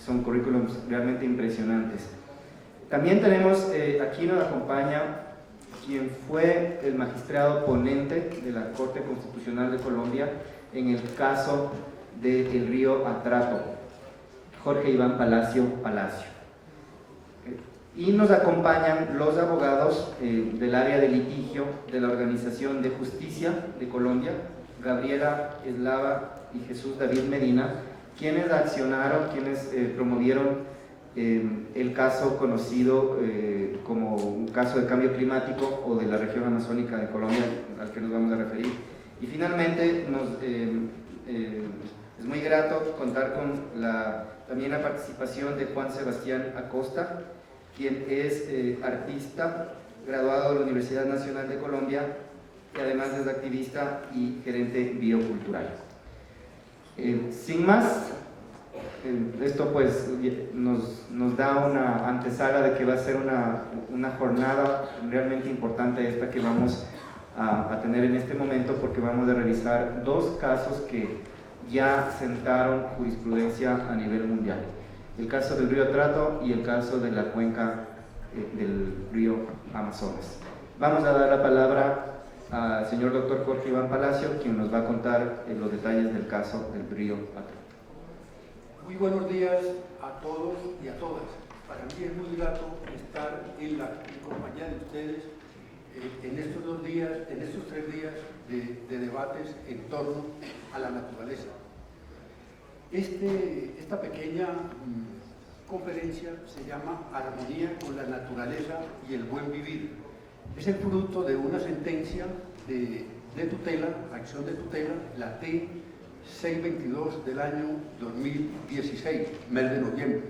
son currículums realmente impresionantes. También tenemos, aquí nos acompaña quien fue el magistrado ponente de la Corte Constitucional de Colombia en el caso del río Atrato, Jorge Iván Palacio. Y nos acompañan los abogados del área de litigio de la Organización de Justicia de Colombia, Gabriela Eslava y Jesús David Medina, quienes accionaron, quienes promovieron el caso conocido como un caso de cambio climático o de la región amazónica de Colombia, al que nos vamos a referir. Y finalmente es muy grato contar con también la participación de Juan Sebastián Acosta, quien es artista, graduado de la Universidad Nacional de Colombia, y además es activista y gerente biocultural. Sin más, esto pues nos da una antesala de que va a ser una jornada realmente importante esta que vamos a tener en este momento, porque vamos a revisar dos casos que ya sentaron jurisprudencia a nivel mundial: el caso del río Atrato y el caso de la cuenca del río Amazonas. Vamos a dar la palabra al señor doctor Jorge Iván Palacio, quien nos va a contar los detalles del caso del río Atrato. Muy buenos días a todos y a todas. Para mí es muy grato estar en compañía de ustedes en estos 3 días de debates en torno a la naturaleza. Esta pequeña conferencia se llama Armonía con la naturaleza y el buen vivir. Es el fruto de una sentencia de tutela, acción de tutela, la T-622 del año 2016, mes de noviembre.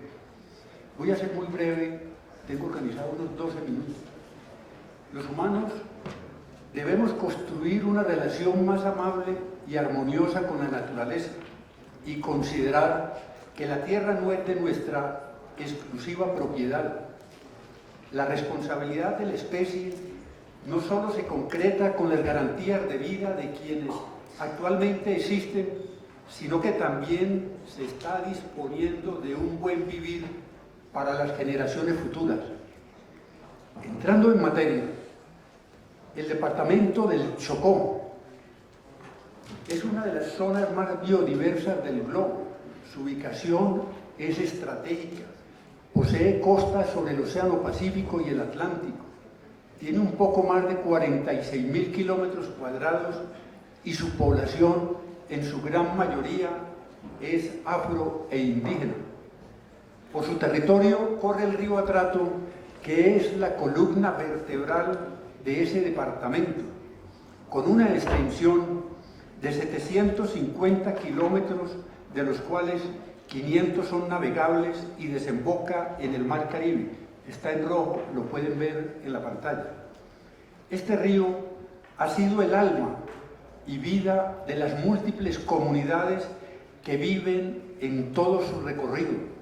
Voy a ser muy breve, tengo organizado unos 12 minutos. Los humanos debemos construir una relación más amable y armoniosa con la naturaleza y considerar que la tierra no es de nuestra exclusiva propiedad. La responsabilidad de la especie no solo se concreta con las garantías de vida de quienes actualmente existen, sino que también se está disponiendo de un buen vivir para las generaciones futuras. Entrando en materia, el departamento del Chocó es una de las zonas más biodiversas del globo. Su ubicación es estratégica, posee costas sobre el Océano Pacífico y el Atlántico, tiene un poco más de 46.000 kilómetros cuadrados y su población en su gran mayoría es afro e indígena. Por su territorio corre el río Atrato, que es la columna vertebral de ese departamento, con una extensión de 750 kilómetros, de los cuales 500 son navegables y desemboca en el Mar Caribe. Está en rojo, lo pueden ver en la pantalla. Este río ha sido el alma y vida de las múltiples comunidades que viven en todo su recorrido.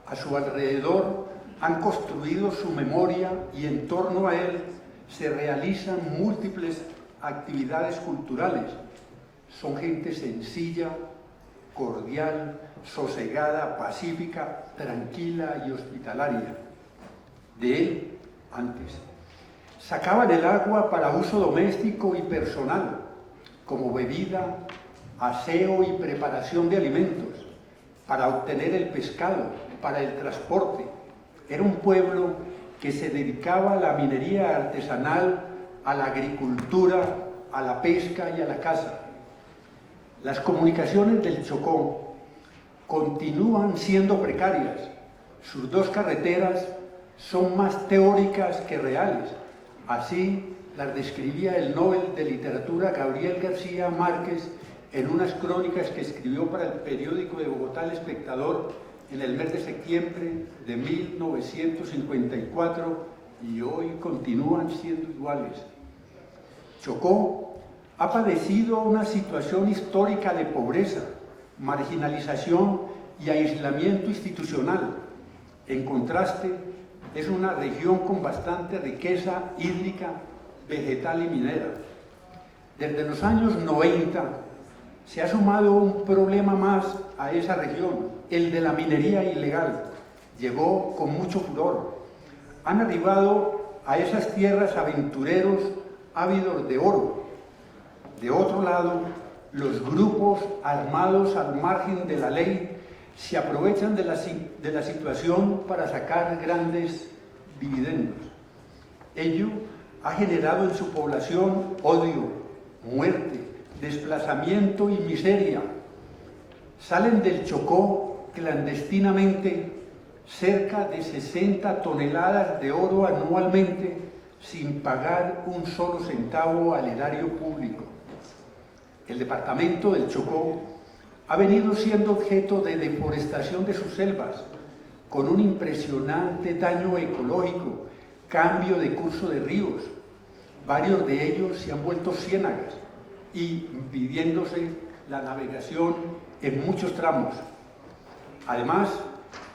A su alrededor han construido su memoria y en torno a él se realizan múltiples actividades culturales. Son gente sencilla, cordial, sosegada, pacífica, tranquila y hospitalaria. De él, antes, sacaban el agua para uso doméstico y personal, como bebida, aseo y preparación de alimentos, para obtener el pescado, para el transporte. Era un pueblo que se dedicaba a la minería artesanal, a la agricultura, a la pesca y a la caza. Las comunicaciones del Chocó continúan siendo precarias. Sus 2 carreteras son más teóricas que reales. Así las describía el Nobel de Literatura Gabriel García Márquez en unas crónicas que escribió para el periódico de Bogotá El Espectador en el mes de septiembre de 1954, y hoy continúan siendo iguales. Chocó ha padecido una situación histórica de pobreza, marginalización y aislamiento institucional. En contraste, es una región con bastante riqueza hídrica, vegetal y minera. Desde los años 90 se ha sumado un problema más a esa región: el de la minería ilegal, llegó con mucho furor. Han arribado a esas tierras aventureros ávidos de oro. De otro lado, los grupos armados al margen de la ley se aprovechan de la situación para sacar grandes dividendos. Ello ha generado en su población odio, muerte, desplazamiento y miseria. Salen del Chocó clandestinamente cerca de 60 toneladas de oro anualmente sin pagar un solo centavo al erario público. El departamento del Chocó ha venido siendo objeto de deforestación de sus selvas, con un impresionante daño ecológico, cambio de curso de ríos. Varios de ellos se han vuelto ciénagas y impidiéndose la navegación en muchos tramos. Además,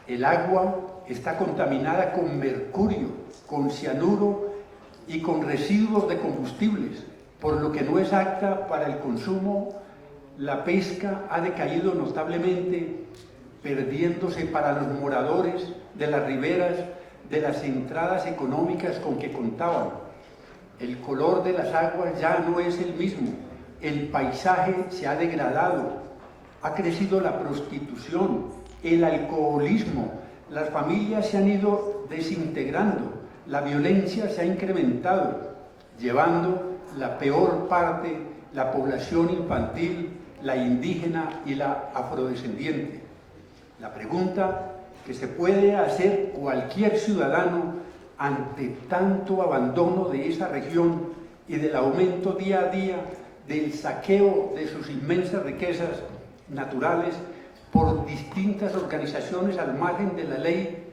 el agua está contaminada con mercurio, con cianuro y con residuos de combustibles, por lo que no es apta para el consumo. La pesca ha decaído notablemente, perdiéndose para los moradores de las riberas de las entradas económicas con que contaban. El color de las aguas ya no es el mismo, el paisaje se ha degradado, ha crecido la prostitución, el alcoholismo, las familias se han ido desintegrando, la violencia se ha incrementado, llevando la peor parte, la población infantil, la indígena y la afrodescendiente. La pregunta que se puede hacer cualquier ciudadano ante tanto abandono de esa región y del aumento día a día del saqueo de sus inmensas riquezas naturales por distintas organizaciones al margen de la ley,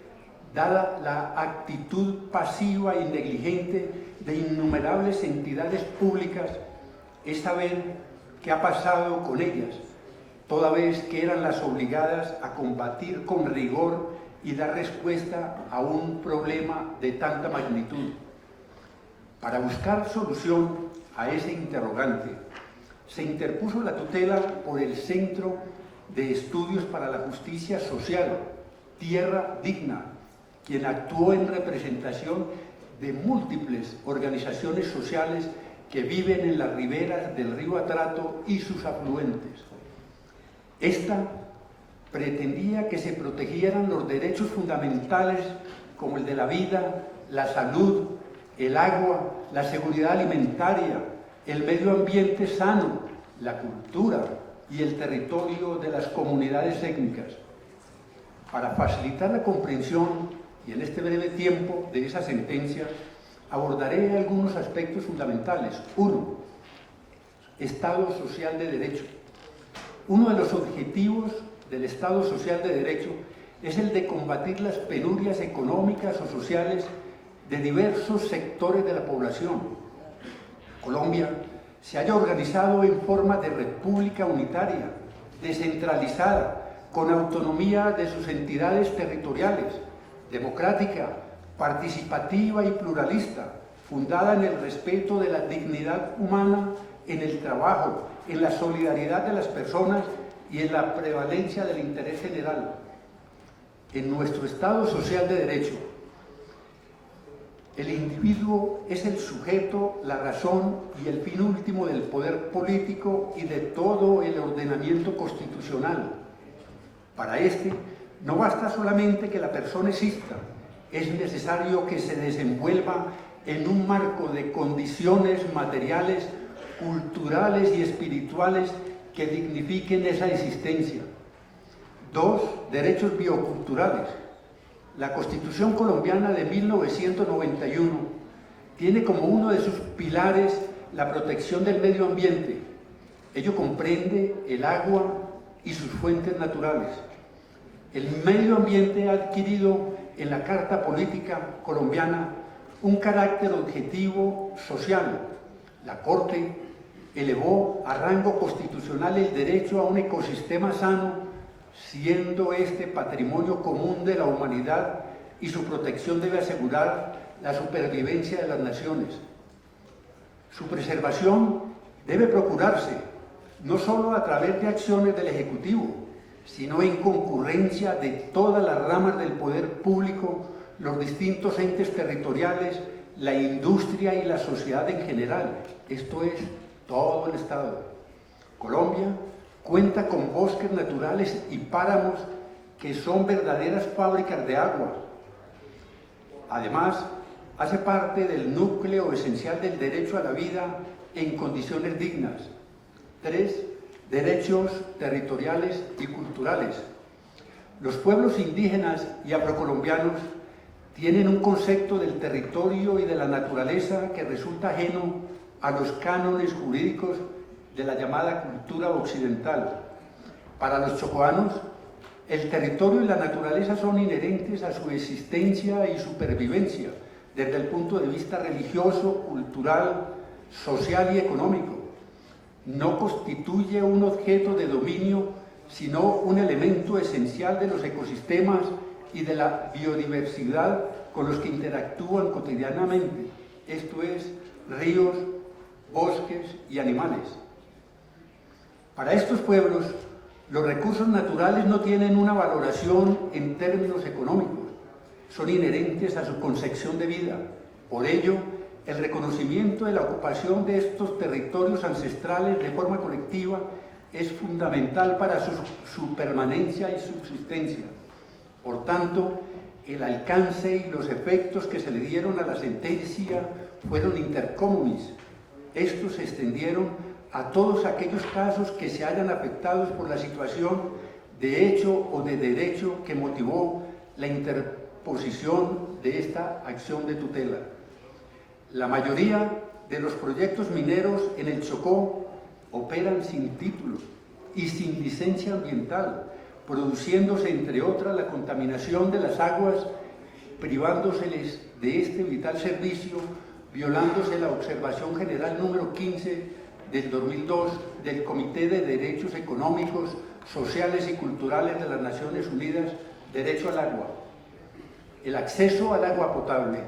dada la actitud pasiva y negligente de innumerables entidades públicas, es saber qué ha pasado con ellas, toda vez que eran las obligadas a combatir con rigor y dar respuesta a un problema de tanta magnitud. Para buscar solución a ese interrogante, se interpuso la tutela por el Centro de Estudios para la Justicia Social, Tierra Digna, quien actuó en representación de múltiples organizaciones sociales que viven en las riberas del río Atrato y sus afluentes. Esta pretendía que se protegieran los derechos fundamentales como el de la vida, la salud, el agua, la seguridad alimentaria, el medio ambiente sano, la cultura y el territorio de las comunidades étnicas. Para facilitar la comprensión y en este breve tiempo de esa sentencia, abordaré algunos aspectos fundamentales. 1. Estado social de derecho. Uno de los objetivos del Estado social de derecho es el de combatir las penurias económicas o sociales de diversos sectores de la población. Colombia se haya organizado en forma de república unitaria, descentralizada, con autonomía de sus entidades territoriales, democrática, participativa y pluralista, fundada en el respeto de la dignidad humana, en el trabajo, en la solidaridad de las personas y en la prevalencia del interés general. En nuestro Estado social de derecho, el individuo es el sujeto, la razón y el fin último del poder político y de todo el ordenamiento constitucional. Para este, no basta solamente que la persona exista, es necesario que se desenvuelva en un marco de condiciones materiales, culturales y espirituales que dignifiquen esa existencia. 2. Derechos bioculturales. La Constitución colombiana de 1991 tiene como uno de sus pilares la protección del medio ambiente. Ello comprende el agua y sus fuentes naturales. El medio ambiente ha adquirido en la Carta Política colombiana un carácter objetivo social. La Corte elevó a rango constitucional el derecho a un ecosistema sano, siendo este patrimonio común de la humanidad y su protección debe asegurar la supervivencia de las naciones. Su preservación debe procurarse no solo a través de acciones del Ejecutivo, sino en concurrencia de todas las ramas del poder público, los distintos entes territoriales, la industria y la sociedad en general, esto es, todo el Estado. Colombia cuenta con bosques naturales y páramos que son verdaderas fábricas de agua. Además, hace parte del núcleo esencial del derecho a la vida en condiciones dignas. 3. Derechos territoriales y culturales. Los pueblos indígenas y afrocolombianos tienen un concepto del territorio y de la naturaleza que resulta ajeno a los cánones jurídicos de la llamada cultura occidental. Para los chocoanos, el territorio y la naturaleza son inherentes a su existencia y supervivencia desde el punto de vista religioso, cultural, social y económico. No constituye un objeto de dominio, sino un elemento esencial de los ecosistemas y de la biodiversidad con los que interactúan cotidianamente, esto es, ríos, bosques y animales. Para estos pueblos, los recursos naturales no tienen una valoración en términos económicos, son inherentes a su concepción de vida. Por ello, el reconocimiento de la ocupación de estos territorios ancestrales de forma colectiva es fundamental para su permanencia y subsistencia. Por tanto, el alcance y los efectos que se le dieron a la sentencia fueron inter communis. Estos se extendieron a todos aquellos casos que se hayan afectados por la situación de hecho o de derecho que motivó la interposición de esta acción de tutela. La mayoría de los proyectos mineros en el Chocó operan sin título y sin licencia ambiental, produciéndose, entre otras, la contaminación de las aguas, privándoseles de este vital servicio, violándose la observación general número 15 del 2002 del Comité de Derechos Económicos, Sociales y Culturales de las Naciones Unidas, Derecho al Agua. El acceso al agua potable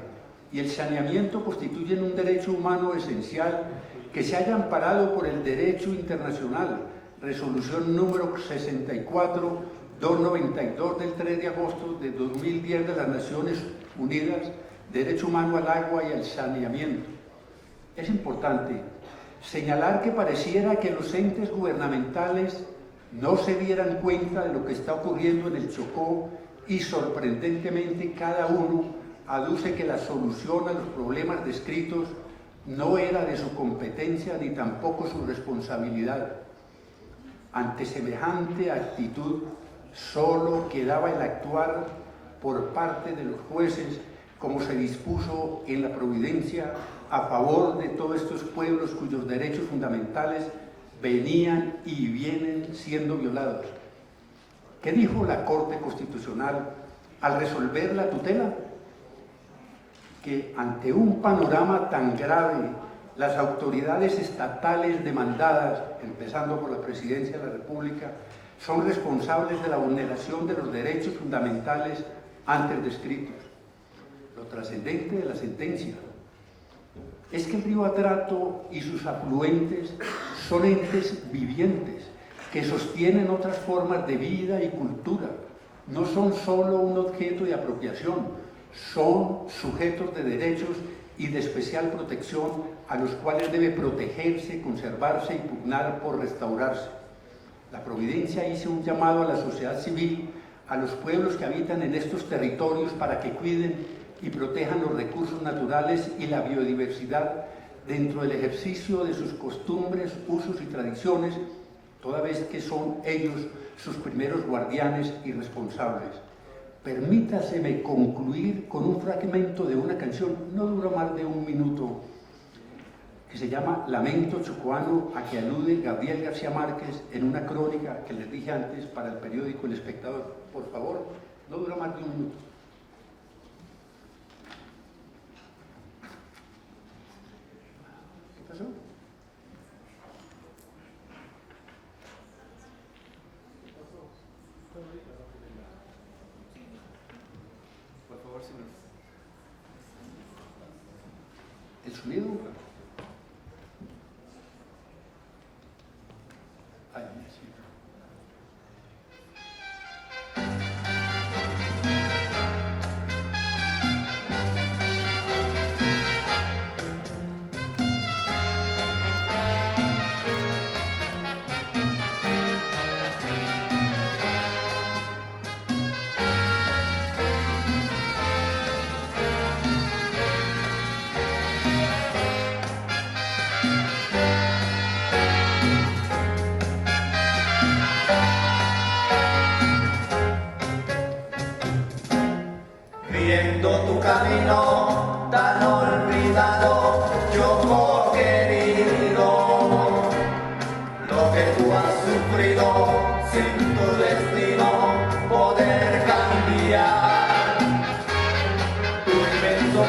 y el saneamiento constituyen un derecho humano esencial que se haya amparado por el derecho internacional, resolución número 64-292 del 3 de agosto de 2010 de las Naciones Unidas, derecho humano al agua y al saneamiento. Es importante señalar que pareciera que los entes gubernamentales no se dieran cuenta de lo que está ocurriendo en el Chocó y sorprendentemente cada uno aduce que la solución a los problemas descritos no era de su competencia ni tampoco su responsabilidad. Ante semejante actitud, solo quedaba el actuar por parte de los jueces como se dispuso en la providencia a favor de todos estos pueblos cuyos derechos fundamentales venían y vienen siendo violados. ¿Qué dijo la Corte Constitucional al resolver la tutela? Que ante un panorama tan grave, las autoridades estatales demandadas, empezando por la Presidencia de la República, son responsables de la vulneración de los derechos fundamentales antes descritos. Lo trascendente de la sentencia es que el río Atrato y sus afluentes son entes vivientes que sostienen otras formas de vida y cultura. No son solo un objeto de apropiación, son sujetos de derechos y de especial protección a los cuales debe protegerse, conservarse y pugnar por restaurarse. La Providencia hizo un llamado a la sociedad civil, a los pueblos que habitan en estos territorios para que cuiden y protejan los recursos naturales y la biodiversidad dentro del ejercicio de sus costumbres, usos y tradiciones, toda vez que son ellos sus primeros guardianes y responsables. Permítaseme concluir con un fragmento de una canción, no dura más de un minuto, que se llama Lamento Chocoano, a que alude Gabriel García Márquez en una crónica que les dije antes para el periódico El Espectador. Por favor, no dura más de un minuto. ¿Qué pasó? Por favor, señor. ¿El sonido? Ay, sí.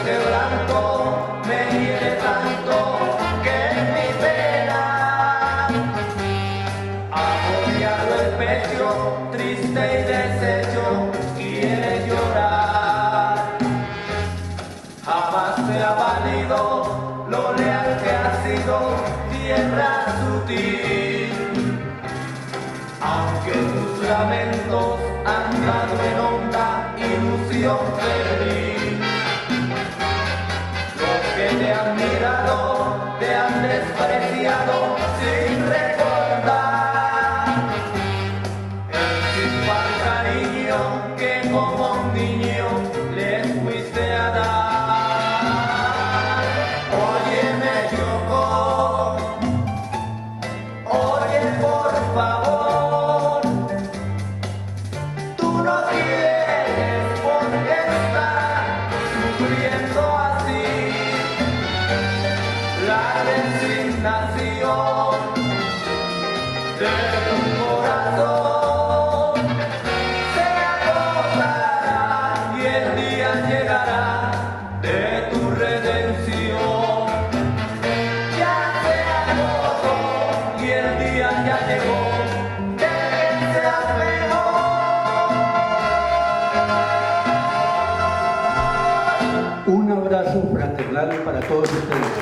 quebranto me hiere tanto que en mi pena, agobiado el pecho, triste y deshecho, quiere llorar. Jamás me ha valido lo leal que ha sido tierra sutil, aunque tus lamentos han dado en honda ilusión febril. Los que te han mirado te han despreciado sin recordar el chispa cariño que como un niño les fuiste a dar. Óyeme, Yoko, oye por favor, tú no tienes por qué estar sufriendo así. La resignación de tu corazón se agotará y el día llegará de tu redención. Ya se agotó y el día ya llegó de que seas mejor. Un abrazo fraternal para todos ustedes.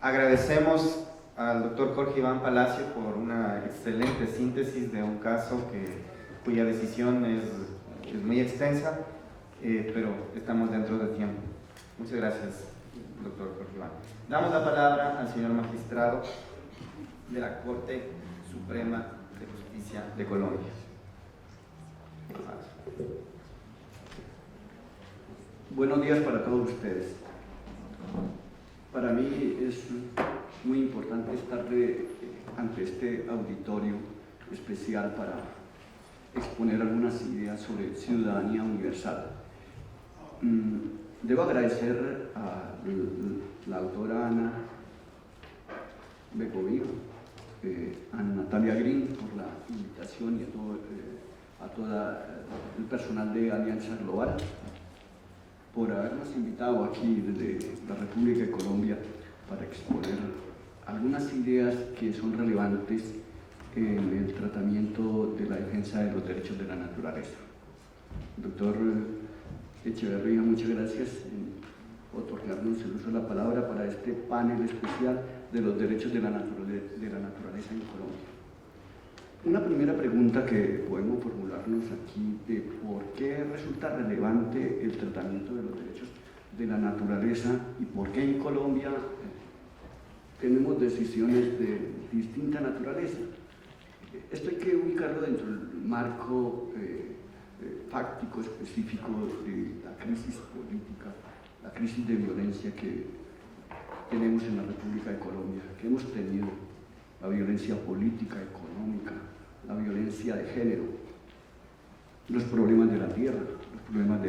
Agradecemos al doctor Jorge Iván Palacio por una excelente síntesis de un caso cuya decisión es muy extensa, pero estamos dentro del tiempo. Muchas gracias, doctor Jorge Iván. Damos la palabra al señor magistrado de la Corte Suprema de Justicia de Colombia. Buenos días para todos ustedes. Para mí es muy importante estar ante este auditorio especial para exponer algunas ideas sobre ciudadanía universal. Debo agradecer a la autora Ana Begovic, a Natalia Green por la invitación y a todo el personal de Alianza Global por habernos invitado aquí desde la República de Colombia para exponer algunas ideas que son relevantes en el tratamiento de la defensa de los derechos de la naturaleza. Doctor Echeverría, muchas gracias por otorgarnos el uso de la palabra para este panel especial de los derechos de la naturaleza en Colombia. Una primera pregunta que podemos formularnos aquí de por qué resulta relevante el tratamiento de los derechos de la naturaleza y por qué en Colombia tenemos decisiones de distinta naturaleza. Esto hay que ubicarlo dentro del marco fáctico específico de la crisis política, la crisis de violencia que tenemos en la República de Colombia, que hemos tenido, la violencia política, económica, la violencia de género, los problemas de la tierra, los problemas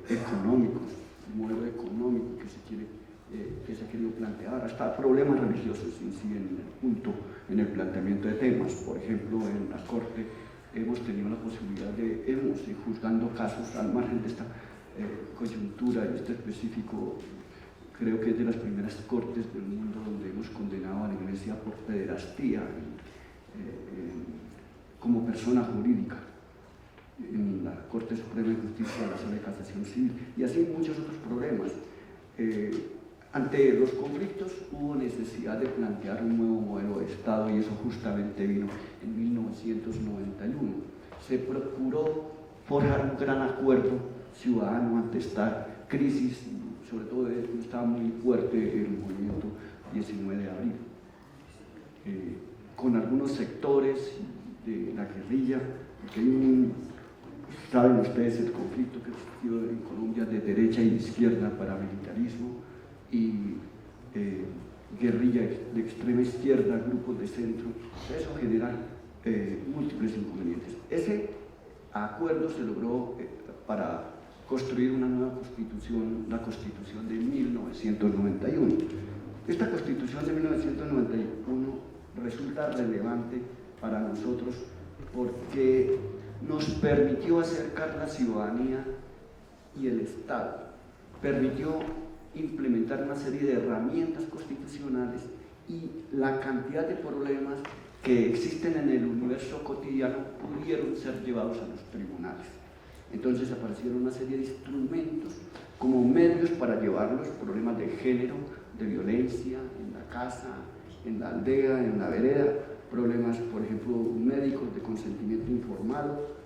económicos, el modelo económico que se ha querido plantear, hasta problemas religiosos inciden en el planteamiento de temas. Por ejemplo, en la Corte hemos tenido la posibilidad de ir juzgando casos al margen de esta coyuntura y este específico. Creo que es de las primeras cortes del mundo donde hemos condenado a la Iglesia por pederastía como persona jurídica en la Corte Suprema de Justicia de la Sala de Casación Civil, y así muchos otros problemas. Ante los conflictos hubo necesidad de plantear un nuevo modelo de Estado y eso justamente vino en 1991. Se procuró forjar un gran acuerdo ciudadano ante esta crisis, sobre todo estaba muy fuerte el movimiento 19 de abril, con algunos sectores de la guerrilla, porque hay saben ustedes el conflicto que existió en Colombia de derecha y de izquierda, paramilitarismo y guerrilla de extrema izquierda, grupos de centro. Eso genera múltiples inconvenientes. Ese acuerdo se logró para construir una nueva constitución, la Constitución de 1991. Esta Constitución de 1991 resulta relevante para nosotros porque nos permitió acercar la ciudadanía y el Estado, permitió implementar una serie de herramientas constitucionales y la cantidad de problemas que existen en el universo cotidiano pudieron ser llevados a los tribunales. Entonces aparecieron una serie de instrumentos como medios para llevar los problemas de género, de violencia en la casa, en la aldea, en la vereda, problemas, por ejemplo, médicos de consentimiento informado,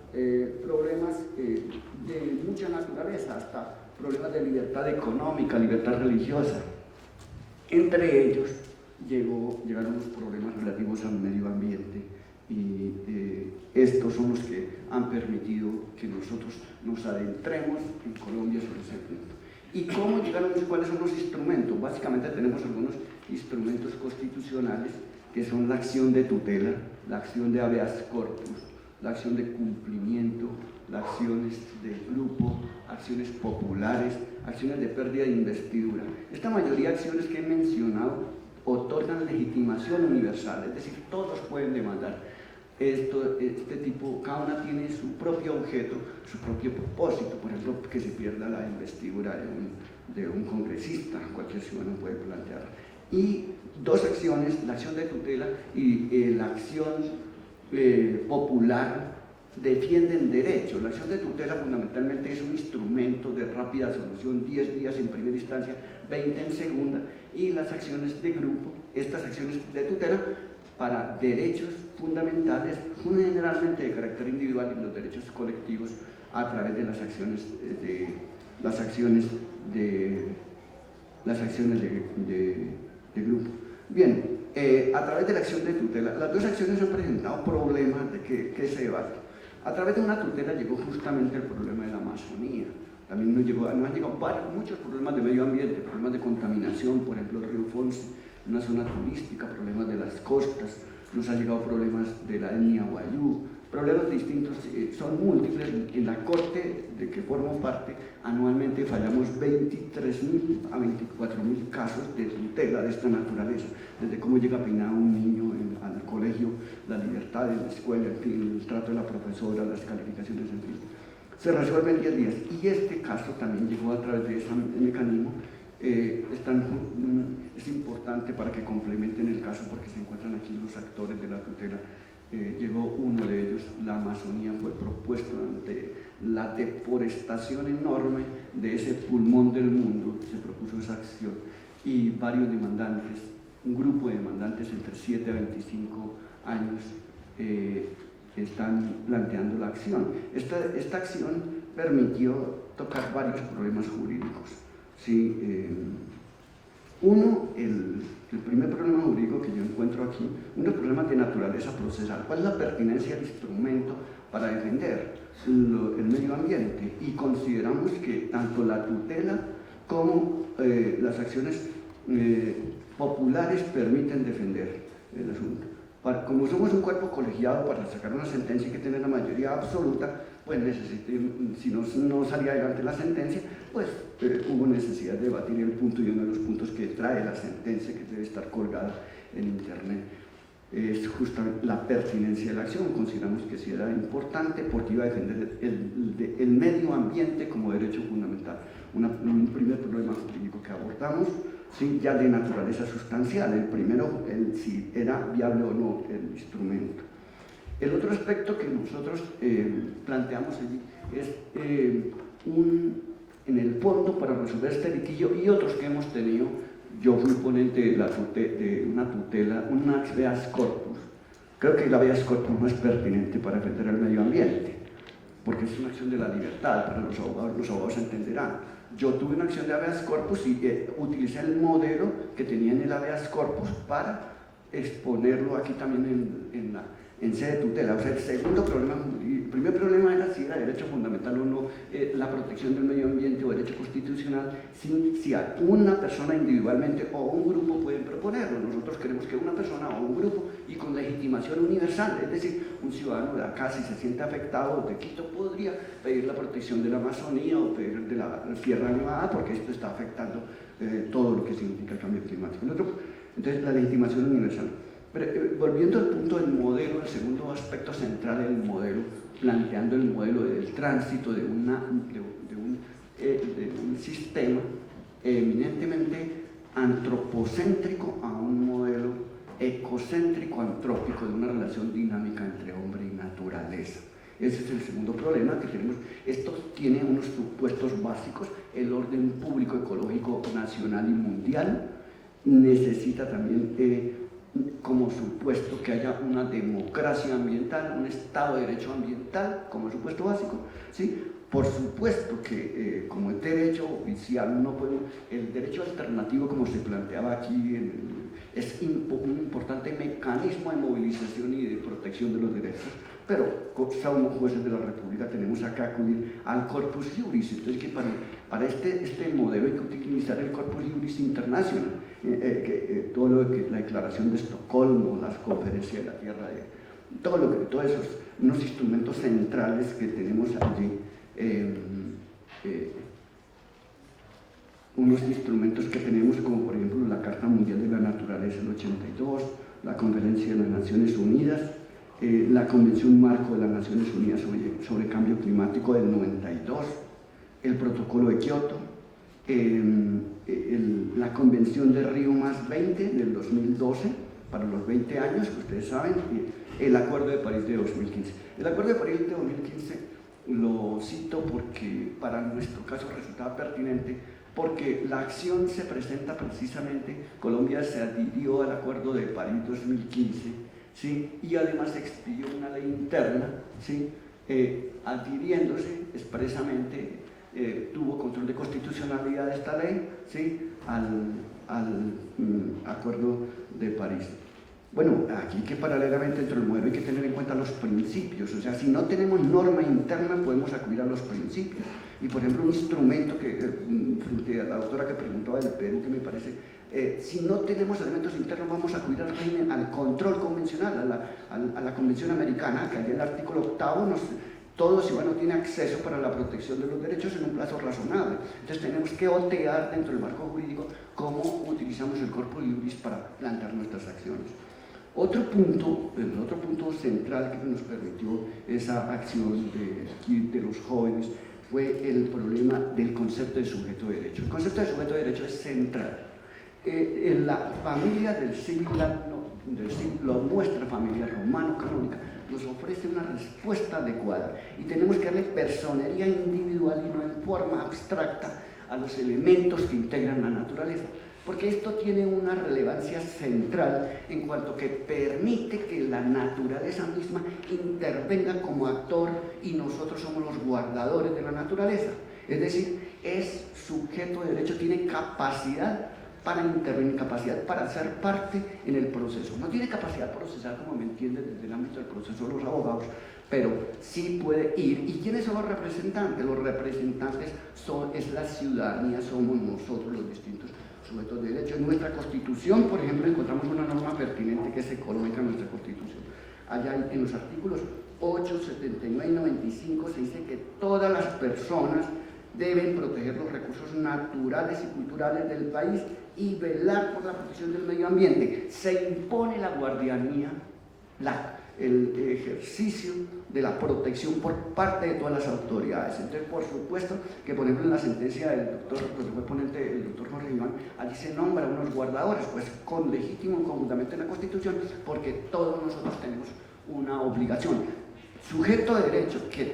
problemas de mucha naturaleza, hasta problemas de libertad económica, libertad religiosa. Entre ellos llegaron los problemas relativos al medio ambiente y estos son los que han permitido que nosotros nos adentremos en Colombia sobre ese punto. ¿Y cómo llegaron? ¿Cuáles son los instrumentos? Básicamente tenemos algunos instrumentos constitucionales que son la acción de tutela, la acción de habeas corpus, la acción de cumplimiento, las acciones de grupo, acciones populares, acciones de pérdida de investidura. Esta mayoría de acciones que he mencionado otorgan legitimación universal, es decir, todos pueden demandar. Este tipo, cada una tiene su propio objeto, su propio propósito, por ejemplo, que se pierda la investidura de un congresista, cualquier ciudadano puede plantear. Y dos acciones, la acción de tutela y la acción popular, defienden derechos. La acción de tutela fundamentalmente es un instrumento de rápida solución, 10 días en primera instancia, 20 en segunda, y las acciones de grupo, estas acciones de tutela para derechos fundamentales, generalmente de carácter individual, y los derechos colectivos a través de las acciones de grupo. Bien, a través de la acción de tutela, las dos acciones han presentado problemas de que se debaten. A través de una tutela llegó justamente el problema de la Amazonía. También nos han llegado muchos problemas de medio ambiente, problemas de contaminación, por ejemplo, el río Fonce, una zona turística, problemas de las costas, nos han llegado problemas de la etnia Wayuu, problemas distintos, son múltiples. En la Corte de que formo parte, anualmente fallamos 23.000 a 24.000 casos de tutela de esta naturaleza, desde cómo llega peinado un niño al colegio, la libertad en la escuela, en fin, el trato de la profesora, las calificaciones, en fin. Se resuelve en 10 días, y este caso también llegó a través de ese mecanismo. Es importante para que complementen el caso porque se encuentran aquí los actores de la tutela. Llegó uno de ellos, la Amazonía fue propuesto ante la deforestación enorme de ese pulmón del mundo, se propuso esa acción, y varios demandantes, un grupo de demandantes entre 7 a 25 años están planteando la acción. Esta acción permitió tocar varios problemas jurídicos. Sí, el primer problema jurídico que yo encuentro aquí, unos problemas de naturaleza procesal. ¿Cuál es la pertinencia del instrumento para defender el medio ambiente? Y consideramos que tanto la tutela como las acciones populares permiten defender el asunto. Como somos un cuerpo colegiado, para sacar una sentencia hay que tener la mayoría absoluta, pues si no salía adelante la sentencia, pues hubo necesidad de debatir el punto, y uno de los puntos que trae la sentencia, que debe estar colgada en internet, es justamente la pertinencia de la acción. Consideramos que sí era importante porque iba a defender el medio ambiente como derecho fundamental. Un primer problema jurídico que abordamos, sí, ya de naturaleza sustancial, el primero, si era viable o no el instrumento. El otro aspecto que nosotros planteamos allí es en el fondo, para resolver este litigio y otros que hemos tenido, yo fui ponente de una tutela, un habeas corpus. Creo que el habeas corpus no es pertinente para defender el medio ambiente, porque es una acción de la libertad, para los abogados entenderán. Yo tuve una acción de habeas corpus y utilicé el modelo que tenía en el habeas corpus para exponerlo aquí también en sede de tutela. O sea, el segundo problema primer problema era si era derecho fundamental o no la protección del medio ambiente o derecho constitucional, si a una persona individualmente o un grupo pueden proponerlo. Nosotros queremos que una persona o un grupo, y con legitimación universal, es decir, un ciudadano de acá, si se siente afectado de Quito, podría pedir la protección de la Amazonía o pedir de la Sierra Nevada, porque esto está afectando todo lo que significa el cambio climático. Entonces, la legitimación universal. Pero, volviendo al punto del modelo, el segundo aspecto central del modelo, planteando el modelo del tránsito de un sistema eminentemente antropocéntrico a un modelo ecocéntrico antrópico de una relación dinámica entre hombre y naturaleza. Ese es el segundo problema que tenemos. Esto tiene unos supuestos básicos: el orden público ecológico nacional y mundial. Necesita también como supuesto que haya una democracia ambiental, un Estado de Derecho ambiental como supuesto básico, ¿sí? Por supuesto que como el derecho oficial no puede, el derecho alternativo, como se planteaba aquí, es un importante mecanismo de movilización y de protección de los derechos, pero somos jueces de la República, tenemos acá que acudir al corpus juris. Entonces, que para este modelo hay que utilizar el corpus juris internacional, todo lo que la Declaración de Estocolmo, las conferencias de la Tierra, todos esos unos instrumentos centrales que tenemos allí, unos instrumentos que tenemos, como por ejemplo la Carta Mundial de la Naturaleza del 82, la Conferencia de las Naciones Unidas, la Convención Marco de las Naciones Unidas sobre Cambio Climático del 92, el Protocolo de Kioto, la Convención de Río +20 del 2012, para los 20 años, que ustedes saben, el Acuerdo de París de 2015. El Acuerdo de París de 2015 lo cito porque para nuestro caso resultaba pertinente, porque la acción se presenta precisamente, Colombia se adhirió al Acuerdo de París 2015, ¿sí? Y además expidió una ley interna, ¿sí? Adhiriéndose expresamente, tuvo control de constitucionalidad de esta ley, ¿sí? al Acuerdo de París. Bueno, aquí que paralelamente dentro del modelo hay que tener en cuenta los principios, o sea, si no tenemos norma interna podemos acudir a los principios. Y por ejemplo, un instrumento que, frente a la doctora que preguntaba del Perú, que me parece, si no tenemos elementos internos vamos a acudir al control convencional, a la Convención Americana, que hay el artículo 8º, todo ciudadano tiene acceso para la protección de los derechos en un plazo razonable. Entonces tenemos que otear dentro del marco jurídico cómo utilizamos el corpus juris para plantear nuestras acciones. El otro punto central que nos permitió esa acción de los jóvenes fue el problema del concepto de sujeto de derecho. El concepto de sujeto de derecho es central. En la familia del siglo, nuestra familia romano-canónica, nos ofrece una respuesta adecuada y tenemos que darle personería individual y no en forma abstracta a los elementos que integran la naturaleza, porque esto tiene una relevancia central en cuanto que permite que la naturaleza misma intervenga como actor y nosotros somos los guardadores de la naturaleza. Es decir, es sujeto de derecho, tiene capacidad para intervenir, capacidad para ser parte en el proceso. No tiene capacidad procesal, como me entienden, desde el ámbito del proceso de los abogados, pero sí puede ir. ¿Y quiénes son los representantes? Los representantes es la ciudadanía, somos nosotros los distintos sujetos de derecho. En nuestra Constitución, por ejemplo, encontramos una norma pertinente que es económica en nuestra Constitución. Allá en los artículos 8, 79 y 95 se dice que todas las personas deben proteger los recursos naturales y culturales del país y velar por la protección del medio ambiente. Se impone la guardianía, el ejercicio de la protección por parte de todas las autoridades. Entonces, por supuesto, que por ejemplo en la sentencia del doctor, que fue ponente, el doctor Jorge Iván, allí se nombra unos guardadores, pues con legítimo fundamento en la Constitución, porque todos nosotros tenemos una obligación. Sujeto de derecho que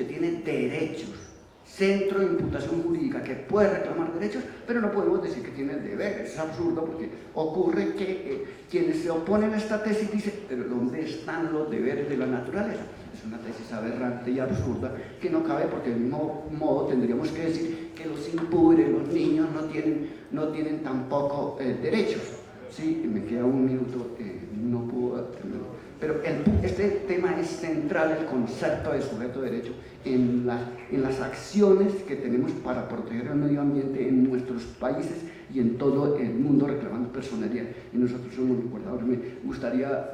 tiene derechos, centro de imputación jurídica que puede reclamar derechos, pero no podemos decir que tiene deberes. Es absurdo porque ocurre que quienes se oponen a esta tesis dicen, pero ¿dónde están los deberes de la naturaleza? Es una tesis aberrante y absurda que no cabe, porque del mismo modo tendríamos que decir que los impures, los niños no tienen tampoco derechos. sí, me queda un minuto, no puedo terminar. Pero este tema es central, el concepto de sujeto de derecho, en las acciones que tenemos para proteger el medio ambiente en nuestros países y en todo el mundo reclamando personalidad. Y nosotros somos los guardadores. Me gustaría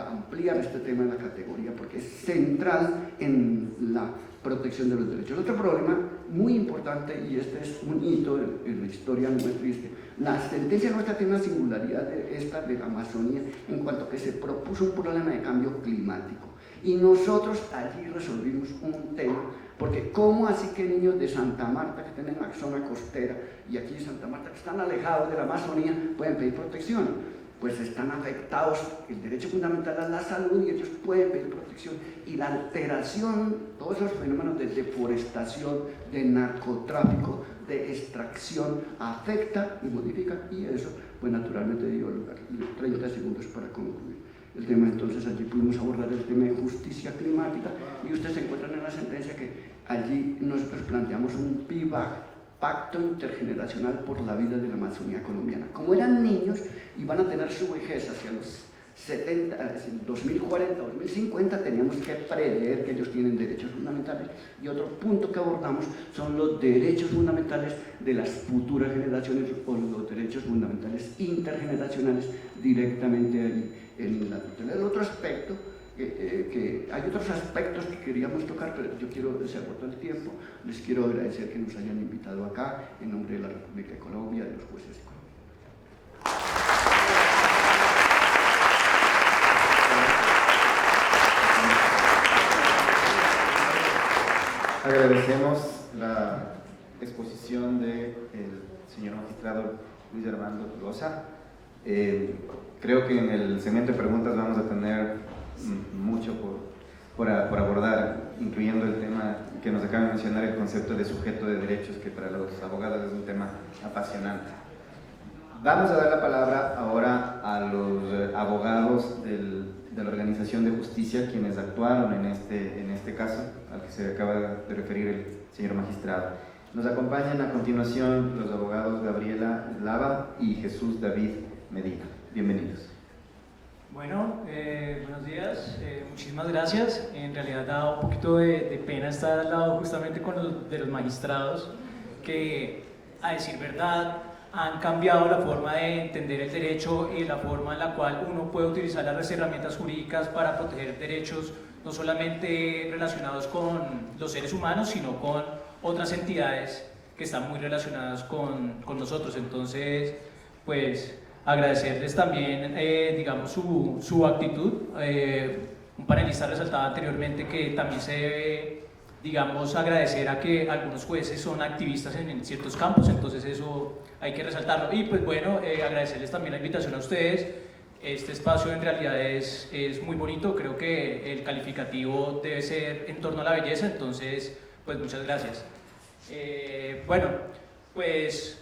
ampliar este tema en la categoría porque es central en la protección de los derechos. Otro problema muy importante, y este es un hito en la historia nuestra, es que la sentencia nuestra tiene una singularidad de la Amazonía en cuanto que se propuso un problema de cambio climático. Y nosotros allí resolvimos un tema, porque ¿cómo así que niños de Santa Marta, que tienen la zona costera, y aquí en Santa Marta, que están alejados de la Amazonía, pueden pedir protección? Pues están afectados el derecho fundamental a la salud y ellos pueden pedir protección. Y la alteración, todos esos fenómenos de deforestación, de narcotráfico, de extracción, afecta y modifica, y eso, pues naturalmente dio lugar. 30 segundos para concluir el tema. Entonces allí pudimos abordar el tema de justicia climática y ustedes se encuentran en la sentencia que allí nosotros planteamos un PIBAC, Pacto Intergeneracional por la Vida de la Amazonía Colombiana. Como eran niños y van a tener su vejez hacia los 70, 2040, 2050, teníamos que prever que ellos tienen derechos fundamentales. Y otro punto que abordamos son los derechos fundamentales de las futuras generaciones o los derechos fundamentales intergeneracionales directamente ahí en la tutela. El otro aspecto, que hay otros aspectos que queríamos tocar, pero yo quiero, se agotó el tiempo, les quiero agradecer que nos hayan invitado acá en nombre de la República de Colombia, de los jueces de Colombia. Agradecemos la exposición del señor magistrado Luis Armando Tolosa. Creo que en el segmento de preguntas vamos a tener mucho por abordar, incluyendo el tema que nos acaba de mencionar, el concepto de sujeto de derechos, que para los abogados es un tema apasionante. Vamos a dar la palabra ahora a los abogados de la Organización de Justicia, quienes actuaron en este caso al que se acaba de referir el señor magistrado. Nos acompañan a continuación los abogados Gabriela Lava y Jesús David Medina. Bienvenidos. Bueno, buenos días, muchísimas gracias. En realidad da un poquito de pena estar al lado justamente con los magistrados que, a decir verdad, han cambiado la forma de entender el derecho y la forma en la cual uno puede utilizar las herramientas jurídicas para proteger derechos no solamente relacionados con los seres humanos, sino con otras entidades que están muy relacionadas con nosotros. Entonces, pues agradecerles también, digamos, su actitud. Un panelista resaltaba anteriormente que también se debe, digamos, agradecer a que algunos jueces son activistas en ciertos campos, entonces eso hay que resaltarlo. Y pues bueno, agradecerles también la invitación a ustedes. Este espacio en realidad es muy bonito, creo que el calificativo debe ser en torno a la belleza, entonces pues muchas gracias. Bueno, pues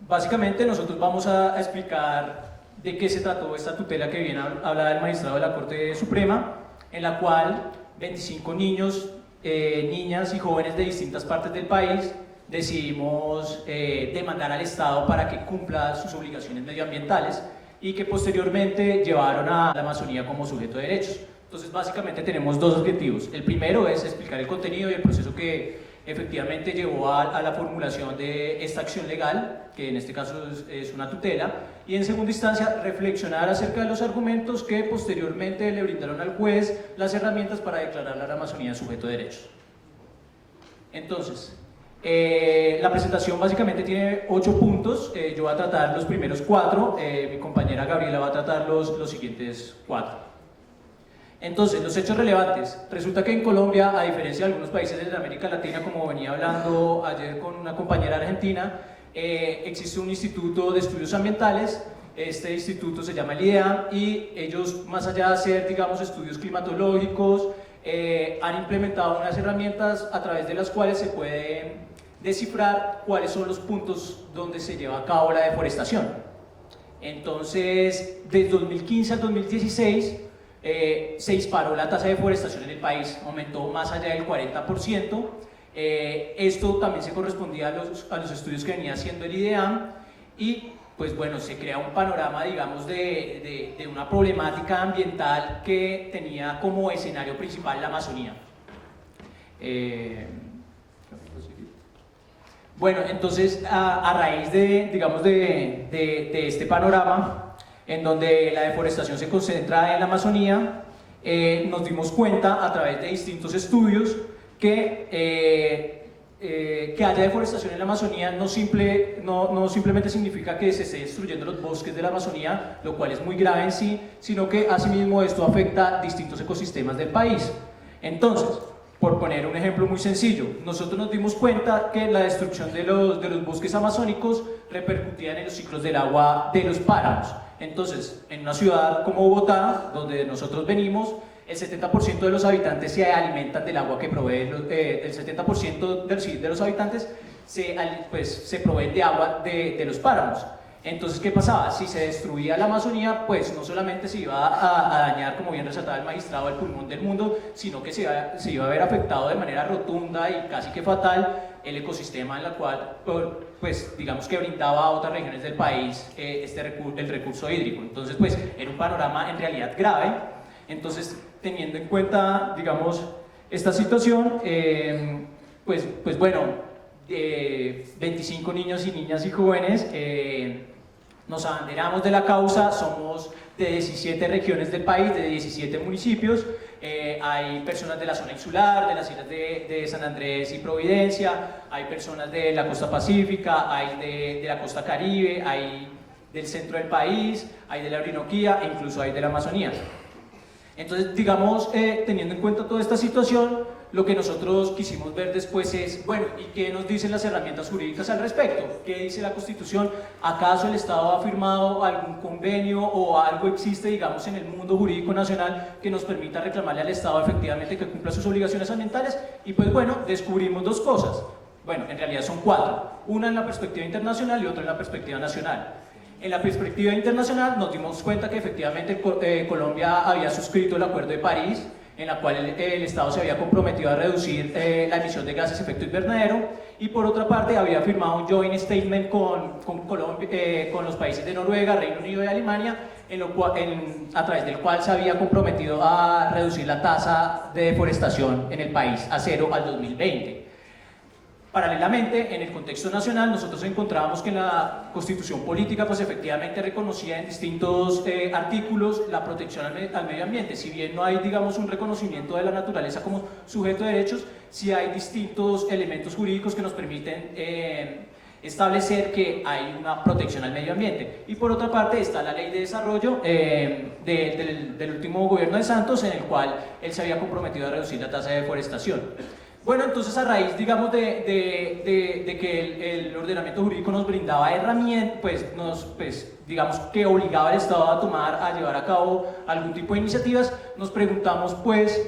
básicamente nosotros vamos a explicar de qué se trató esta tutela que viene hablada del magistrado de la Corte Suprema, en la cual 25 niños, niñas y jóvenes de distintas partes del país decidimos demandar al Estado para que cumpla sus obligaciones medioambientales y que posteriormente llevaron a la Amazonía como sujeto de derechos. Entonces básicamente tenemos dos objetivos. El primero es explicar el contenido y el proceso que efectivamente llevó a la formulación de esta acción legal, que en este caso es una tutela, y en segunda instancia reflexionar acerca de los argumentos que posteriormente le brindaron al juez las herramientas para declarar a la Amazonía sujeto de derechos. Entonces, la presentación básicamente tiene 8 puntos, yo voy a tratar los primeros 4, mi compañera Gabriela va a tratar los siguientes 4. Entonces, los hechos relevantes. Resulta que en Colombia, a diferencia de algunos países de América Latina, como venía hablando ayer con una compañera argentina, existe un instituto de estudios ambientales. Este instituto se llama el IDEAM y ellos, más allá de hacer, digamos, estudios climatológicos, han implementado unas herramientas a través de las cuales se puede descifrar cuáles son los puntos donde se lleva a cabo la deforestación. Entonces, desde 2015 al 2016, se disparó la tasa de deforestación en el país, aumentó más allá del 40%. Esto también se correspondía a los estudios que venía haciendo el IDEAM y pues bueno, se crea un panorama, digamos, de una problemática ambiental que tenía como escenario principal la Amazonía. Bueno, entonces, a raíz de, digamos, de este panorama, en donde la deforestación se concentra en la Amazonía, nos dimos cuenta a través de distintos estudios que haya deforestación en la Amazonía no simplemente significa que se esté destruyendo los bosques de la Amazonía, lo cual es muy grave en sí, sino que asimismo esto afecta distintos ecosistemas del país. Entonces, por poner un ejemplo muy sencillo, nosotros nos dimos cuenta que la destrucción de los bosques amazónicos repercutía en los ciclos del agua de los páramos. Entonces, en una ciudad como Bogotá, donde nosotros venimos, el 70% de los habitantes se alimentan del agua que provee, el 70% de los habitantes se proveen de agua de los páramos. Entonces, ¿qué pasaba? Si se destruía la Amazonía, pues no solamente se iba a dañar, como bien resaltaba el magistrado, el pulmón del mundo, sino que se iba a ver afectado de manera rotunda y casi que fatal el ecosistema en el cual, pues digamos que brindaba a otras regiones del país el recurso hídrico. Entonces, pues era un panorama en realidad grave. Entonces, teniendo en cuenta, digamos, esta situación, pues bueno, 25 niños y niñas y jóvenes nos abanderamos de la causa. Somos de 17 regiones del país, de 17 municipios. Hay personas de la zona insular, de las islas de San Andrés y Providencia, hay personas de la costa pacífica, hay de la costa caribe, hay del centro del país, hay de la Orinoquía e incluso hay de la Amazonía. Entonces, digamos, teniendo en cuenta toda esta situación, lo que nosotros quisimos ver después es, bueno, ¿y qué nos dicen las herramientas jurídicas al respecto? ¿Qué dice la Constitución? ¿Acaso el Estado ha firmado algún convenio o algo existe, digamos, en el mundo jurídico nacional que nos permita reclamarle al Estado efectivamente que cumpla sus obligaciones ambientales? Y pues bueno, descubrimos dos cosas. Bueno, en realidad son cuatro. Una en la perspectiva internacional y otra en la perspectiva nacional. En la perspectiva internacional nos dimos cuenta que efectivamente Colombia había suscrito el Acuerdo de París, en la cual el Estado se había comprometido a reducir la emisión de gases de efecto invernadero, y por otra parte había firmado un joint statement con los países de Noruega, Reino Unido y Alemania, a través del cual se había comprometido a reducir la tasa de deforestación en el país a 0 al 2020. Paralelamente, en el contexto nacional, nosotros encontrábamos que la Constitución política, pues efectivamente reconocía en distintos artículos la protección al medio ambiente. Si bien no hay, digamos, un reconocimiento de la naturaleza como sujeto de derechos, sí hay distintos elementos jurídicos que nos permiten establecer que hay una protección al medio ambiente. Y por otra parte está la Ley de Desarrollo del último gobierno de Santos, en el cual él se había comprometido a reducir la tasa de deforestación. Bueno, entonces a raíz, digamos, de que el ordenamiento jurídico nos brindaba herramientas, pues digamos que obligaba al Estado a llevar a cabo algún tipo de iniciativas, nos preguntamos pues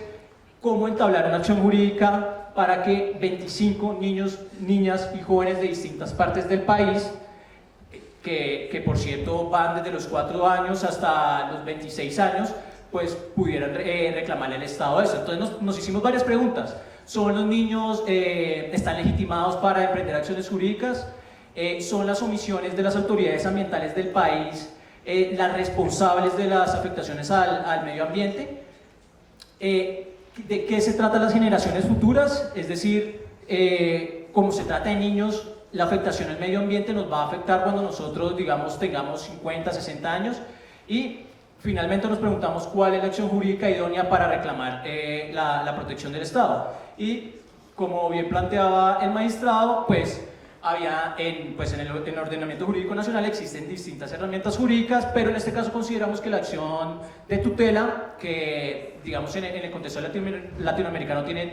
cómo entablar una acción jurídica para que 25 niños, niñas y jóvenes de distintas partes del país, que por cierto van desde los 4 años hasta los 26 años, pues pudieran reclamarle al Estado eso. Entonces nos hicimos varias preguntas. ¿Son los niños, están legitimados para emprender acciones jurídicas? ¿Son las omisiones de las autoridades ambientales del país las responsables de las afectaciones al medio ambiente? ¿De qué se tratan las generaciones futuras? Es decir, como se trata de niños, la afectación al medio ambiente nos va a afectar cuando nosotros, digamos, tengamos 50, 60 años. Y finalmente nos preguntamos cuál es la acción jurídica idónea para reclamar la protección del Estado. Y como bien planteaba el magistrado, pues en el ordenamiento jurídico nacional existen distintas herramientas jurídicas, pero en este caso consideramos que la acción de tutela, que digamos en el contexto latinoamericano tiene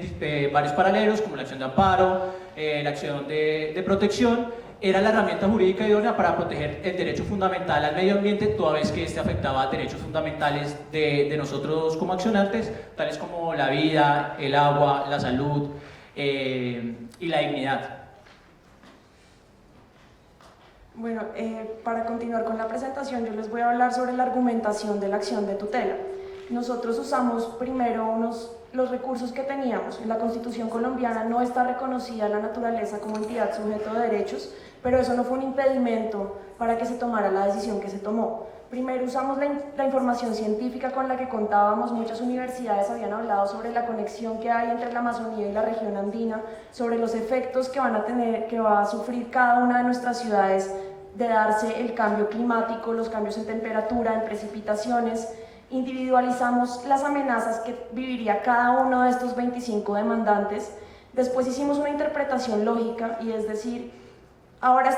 varios paralelos, como la acción de amparo, la acción de protección, era la herramienta jurídica idónea para proteger el derecho fundamental al medio ambiente, toda vez que este afectaba derechos fundamentales de nosotros como accionantes, tales como la vida, el agua, la salud y la dignidad. Bueno, para continuar con la presentación, yo les voy a hablar sobre la argumentación de la acción de tutela. Nosotros usamos primero los recursos que teníamos. En la Constitución colombiana no está reconocida la naturaleza como entidad sujeto de derechos, pero eso no fue un impedimento para que se tomara la decisión que se tomó. Primero usamos la información científica con la que contábamos. Muchas universidades habían hablado sobre la conexión que hay entre la Amazonía y la región andina, sobre los efectos que va a sufrir cada una de nuestras ciudades de darse el cambio climático, los cambios en temperatura, en precipitaciones. Individualizamos las amenazas que viviría cada uno de estos 25 demandantes. Después hicimos una interpretación lógica, y es decir, ahora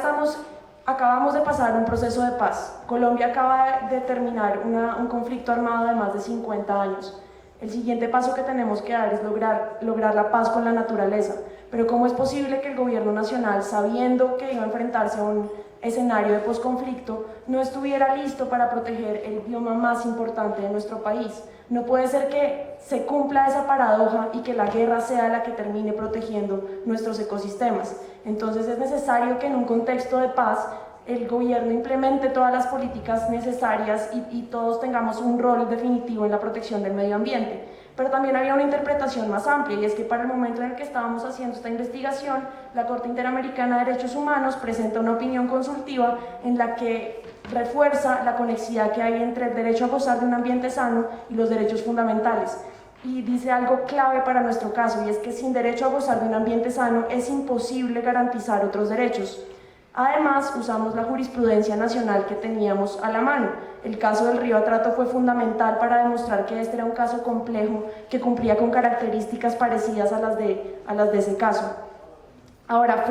acabamos de pasar un proceso de paz. Colombia acaba de terminar un conflicto armado de más de 50 años. El siguiente paso que tenemos que dar es lograr la paz con la naturaleza. Pero ¿cómo es posible que el gobierno nacional, sabiendo que iba a enfrentarse a un escenario de posconflicto, no estuviera listo para proteger el bioma más importante de nuestro país? No puede ser que se cumpla esa paradoja y que la guerra sea la que termine protegiendo nuestros ecosistemas. Entonces es necesario que en un contexto de paz el gobierno implemente todas las políticas necesarias y todos tengamos un rol definitivo en la protección del medio ambiente. Pero también había una interpretación más amplia, y es que para el momento en el que estábamos haciendo esta investigación, la Corte Interamericana de Derechos Humanos presenta una opinión consultiva en la que refuerza la conexidad que hay entre el derecho a gozar de un ambiente sano y los derechos fundamentales. Y dice algo clave para nuestro caso, y es que sin derecho a gozar de un ambiente sano es imposible garantizar otros derechos. Además, usamos la jurisprudencia nacional que teníamos a la mano. El caso del Río Atrato fue fundamental para demostrar que este era un caso complejo que cumplía con características parecidas a las de ese caso. Ahora,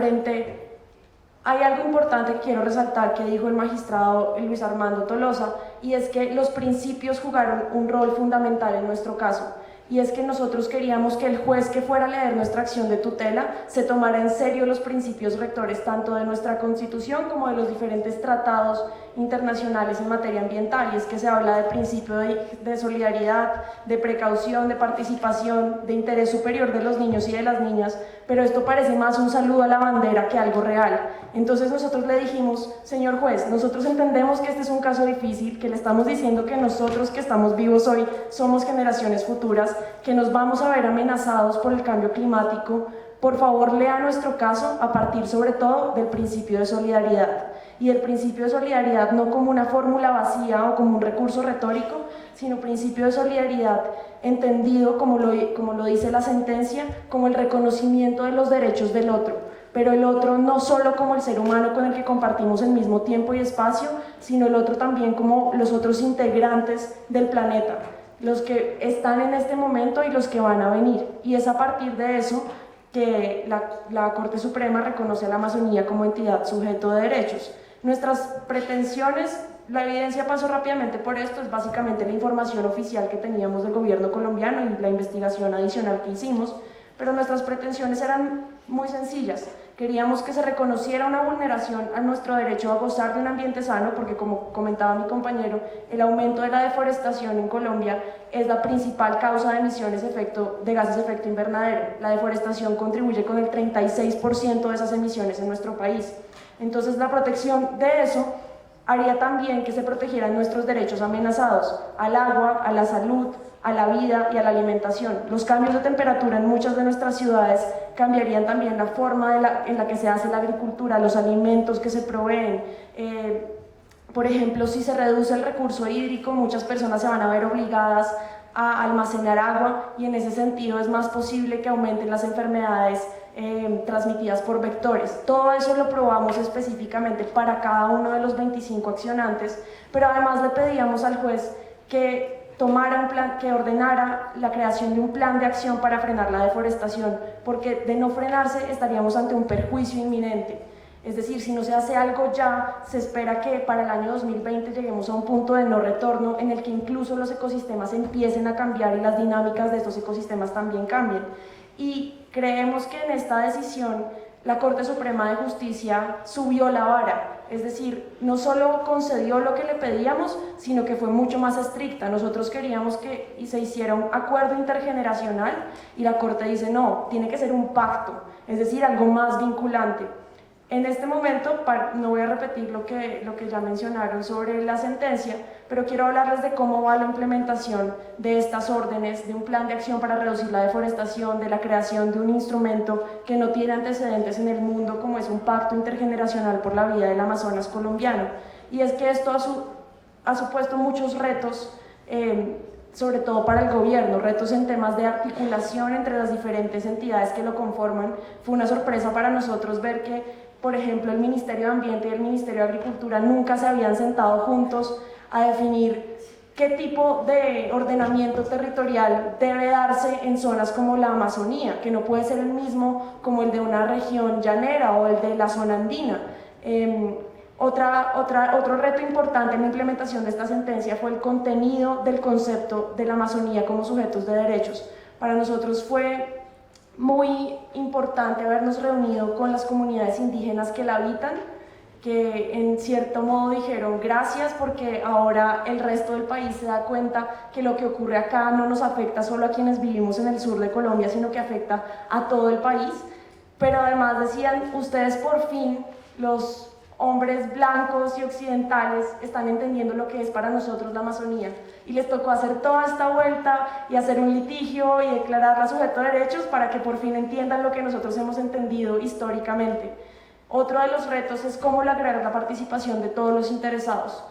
hay algo importante que quiero resaltar que dijo el magistrado Luis Armando Tolosa, y es que los principios jugaron un rol fundamental en nuestro caso. Y es que nosotros queríamos que el juez que fuera a leer nuestra acción de tutela se tomara en serio los principios rectores tanto de nuestra Constitución como de los diferentes tratados internacionales en materia ambiental, y es que se habla de principio de solidaridad, de precaución, de participación, de interés superior de los niños y de las niñas, pero esto parece más un saludo a la bandera que algo real. Entonces nosotros le dijimos: señor juez, nosotros entendemos que este es un caso difícil, que le estamos diciendo que nosotros que estamos vivos hoy somos generaciones futuras, que nos vamos a ver amenazados por el cambio climático. Por favor, lea nuestro caso a partir sobre todo del principio de solidaridad. Y el principio de solidaridad no como una fórmula vacía o como un recurso retórico, sino principio de solidaridad entendido, como lo dice la sentencia, como el reconocimiento de los derechos del otro. Pero el otro no solo como el ser humano con el que compartimos el mismo tiempo y espacio, sino el otro también como los otros integrantes del planeta, los que están en este momento y los que van a venir. Y es a partir de eso que la Corte Suprema reconoce a la Amazonía como entidad sujeto de derechos. Nuestras pretensiones, la evidencia pasó rápidamente por esto, es básicamente la información oficial que teníamos del gobierno colombiano y la investigación adicional que hicimos, pero nuestras pretensiones eran muy sencillas. Queríamos que se reconociera una vulneración a nuestro derecho a gozar de un ambiente sano, porque como comentaba mi compañero, el aumento de la deforestación en Colombia es la principal causa de emisiones de gases de efecto invernadero. La deforestación contribuye con el 36% de esas emisiones en nuestro país. Entonces la protección de eso haría también que se protegieran nuestros derechos amenazados, al agua, a la salud, a la vida y a la alimentación. Los cambios de temperatura en muchas de nuestras ciudades cambiarían también la forma en la que se hace la agricultura, los alimentos que se proveen. Por ejemplo, si se reduce el recurso hídrico, muchas personas se van a ver obligadas a almacenar agua, y en ese sentido es más posible que aumenten las enfermedades transmitidas por vectores. Todo eso lo probamos específicamente para cada uno de los 25 accionantes, pero además le pedíamos al juez que que ordenara la creación de un plan de acción para frenar la deforestación, porque de no frenarse estaríamos ante un perjuicio inminente. Es decir, si no se hace algo ya, se espera que para el año 2020 lleguemos a un punto de no retorno en el que incluso los ecosistemas empiecen a cambiar y las dinámicas de estos ecosistemas también cambien. Y creemos que en esta decisión la Corte Suprema de Justicia subió la vara, es decir, no solo concedió lo que le pedíamos, sino que fue mucho más estricta. Nosotros queríamos que se hiciera un acuerdo intergeneracional y la Corte dice no, tiene que ser un pacto, es decir, algo más vinculante. En este momento, no voy a repetir lo que ya mencionaron sobre la sentencia, pero quiero hablarles de cómo va la implementación de estas órdenes, de un plan de acción para reducir la deforestación, de la creación de un instrumento que no tiene antecedentes en el mundo, como es un pacto intergeneracional por la vida del Amazonas colombiano. Y es que esto ha supuesto muchos retos, sobre todo para el gobierno, retos en temas de articulación entre las diferentes entidades que lo conforman. Fue una sorpresa para nosotros ver que, por ejemplo, el Ministerio de Ambiente y el Ministerio de Agricultura nunca se habían sentado juntos a definir qué tipo de ordenamiento territorial debe darse en zonas como la Amazonía, que no puede ser el mismo como el de una región llanera o el de la zona andina. Otro reto importante en la implementación de esta sentencia fue el contenido del concepto de la Amazonía como sujetos de derechos. Para nosotros fue muy importante habernos reunido con las comunidades indígenas que la habitan, que en cierto modo dijeron gracias porque ahora el resto del país se da cuenta que lo que ocurre acá no nos afecta solo a quienes vivimos en el sur de Colombia, sino que afecta a todo el país. Pero además decían, ustedes por fin, los hombres blancos y occidentales, están entendiendo lo que es para nosotros la Amazonía, y les tocó hacer toda esta vuelta y hacer un litigio y declararla sujeto de derechos para que por fin entiendan lo que nosotros hemos entendido históricamente. Otro de los retos es cómo lograr la participación de todos los interesados.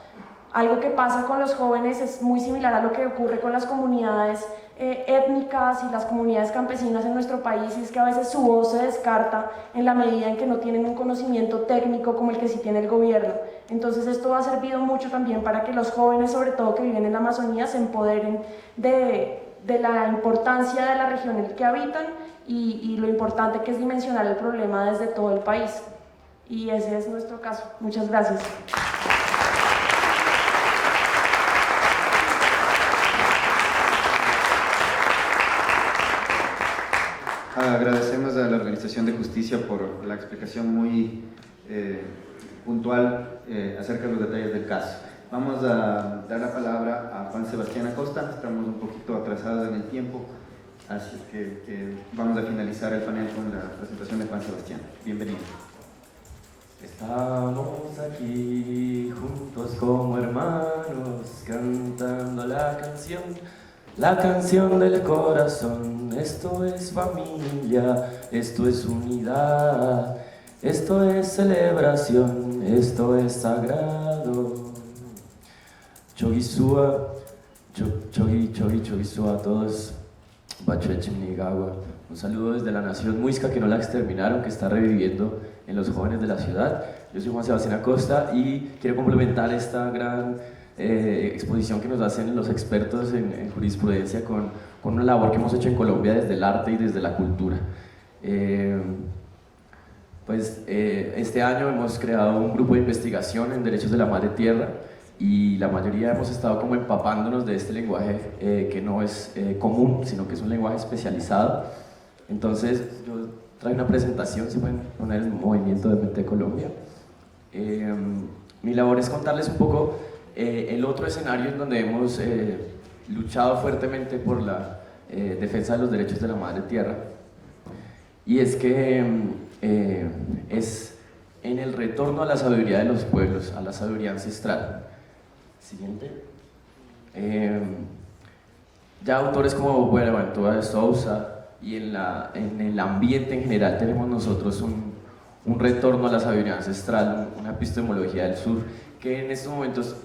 Algo que pasa con los jóvenes es muy similar a lo que ocurre con las comunidades étnicas y las comunidades campesinas en nuestro país, y es que a veces su voz se descarta en la medida en que no tienen un conocimiento técnico como el que sí tiene el gobierno. Entonces esto ha servido mucho también para que los jóvenes, sobre todo que viven en la Amazonía, se empoderen de la importancia de la región en la que habitan y lo importante que es dimensionar el problema desde todo el país. Y ese es nuestro caso. Muchas gracias. Agradecemos a la Organización de Justicia por la explicación muy puntual acerca de los detalles del caso. Vamos a dar la palabra a Juan Sebastián Acosta. Estamos un poquito atrasados en el tiempo, así que vamos a finalizar el panel con la presentación de Juan Sebastián. Bienvenido. Estamos aquí juntos como hermanos, cantando la canción del corazón. Esto es familia, esto es unidad, esto es celebración, esto es sagrado. Chogisua, Chogisua a todos. Bachechimnigawa. Un saludo desde la nación muisca, que no la exterminaron, que está reviviendo en los jóvenes de la ciudad. Yo soy Juan Sebastián Acosta y quiero complementar esta gran exposición que nos hacen los expertos en jurisprudencia con una labor que hemos hecho en Colombia desde el arte y desde la cultura. Este año hemos creado un grupo de investigación en derechos de la madre tierra, y la mayoría hemos estado como empapándonos de este lenguaje que no es común, sino que es un lenguaje especializado. Entonces yo traigo una presentación, si pueden poner el movimiento de Mente Colombia. Mi labor es contarles un poco el otro escenario en donde hemos luchado fuertemente por la defensa de los derechos de la madre tierra, y es que es en el retorno a la sabiduría de los pueblos, a la sabiduría ancestral. Siguiente. Ya autores como Buenaventura de Sousa y en el ambiente en general tenemos nosotros un retorno a la sabiduría ancestral, una epistemología del sur, que en estos momentos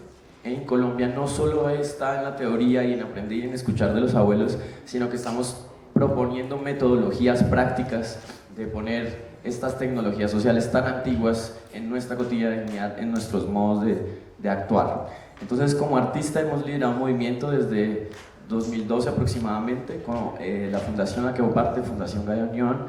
en Colombia no solo está en la teoría y en aprender y en escuchar de los abuelos, sino que estamos proponiendo metodologías prácticas de poner estas tecnologías sociales tan antiguas en nuestra cotidianidad, en nuestros modos de actuar. Entonces, como artista hemos liderado un movimiento desde 2012 aproximadamente, con la fundación a la que hago parte, Fundación Gaia Unión.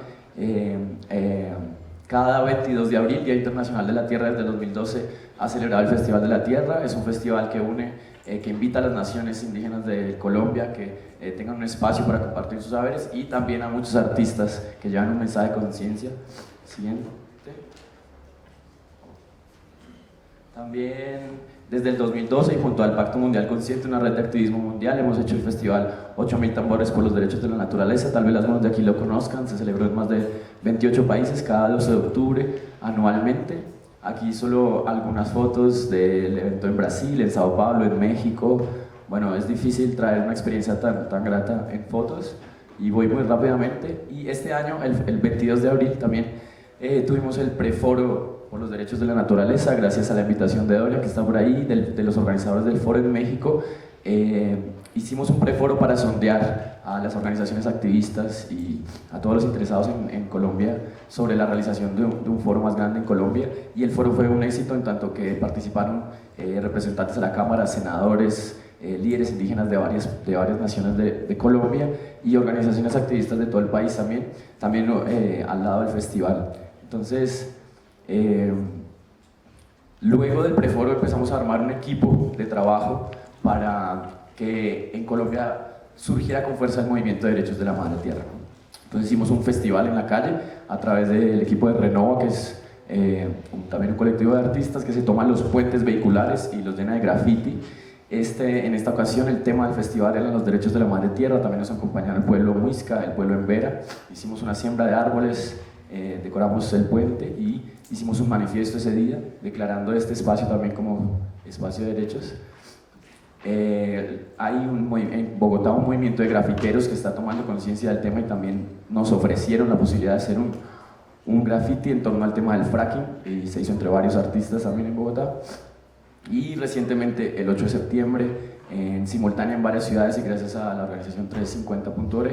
Cada 22 de abril, Día Internacional de la Tierra, desde 2012 ha celebrado el Festival de la Tierra. Es un festival que une, que invita a las naciones indígenas de Colombia que tengan un espacio para compartir sus saberes, y también a muchos artistas que llevan un mensaje de conciencia. Siguiente. También Desde el 2012 y junto al Pacto Mundial Consciente, una red de activismo mundial, hemos hecho el festival 8000 tambores por los derechos de la naturaleza. Tal vez las manos de aquí lo conozcan, se celebró en más de 28 países cada 12 de octubre anualmente. Aquí solo algunas fotos del evento en Brasil, en Sao Paulo, en México. Bueno, es difícil traer una experiencia tan grata en fotos y voy muy rápidamente. Y este año, el 22 de abril también, tuvimos el preforo por los derechos de la naturaleza, gracias a la invitación de Doria, que está por ahí, de los organizadores del foro en México. Hicimos un preforo para sondear a las organizaciones activistas y a todos los interesados en Colombia sobre la realización de un foro más grande en Colombia, y el foro fue un éxito en tanto que participaron representantes de la Cámara, senadores, líderes indígenas de varias naciones de Colombia y organizaciones activistas de todo el país también al lado del festival. Entonces, luego del preforo empezamos a armar un equipo de trabajo para que en Colombia surgiera con fuerza el movimiento de derechos de la madre tierra. Entonces hicimos un festival en la calle a través del equipo de Renova, que es también un colectivo de artistas que se toman los puentes vehiculares y los llena de graffiti. En esta ocasión el tema del festival eran los derechos de la madre tierra. También nos acompañaron el pueblo Muisca, el pueblo Embera. Hicimos una siembra de árboles, decoramos el puente y hicimos un manifiesto ese día declarando este espacio también como espacio de derechos. Hay en Bogotá un movimiento de grafiteros que está tomando conciencia del tema y también nos ofrecieron la posibilidad de hacer un graffiti en torno al tema del fracking, y se hizo entre varios artistas también en Bogotá. Y recientemente, el 8 de septiembre, en simultánea en varias ciudades y gracias a la organización 350.org,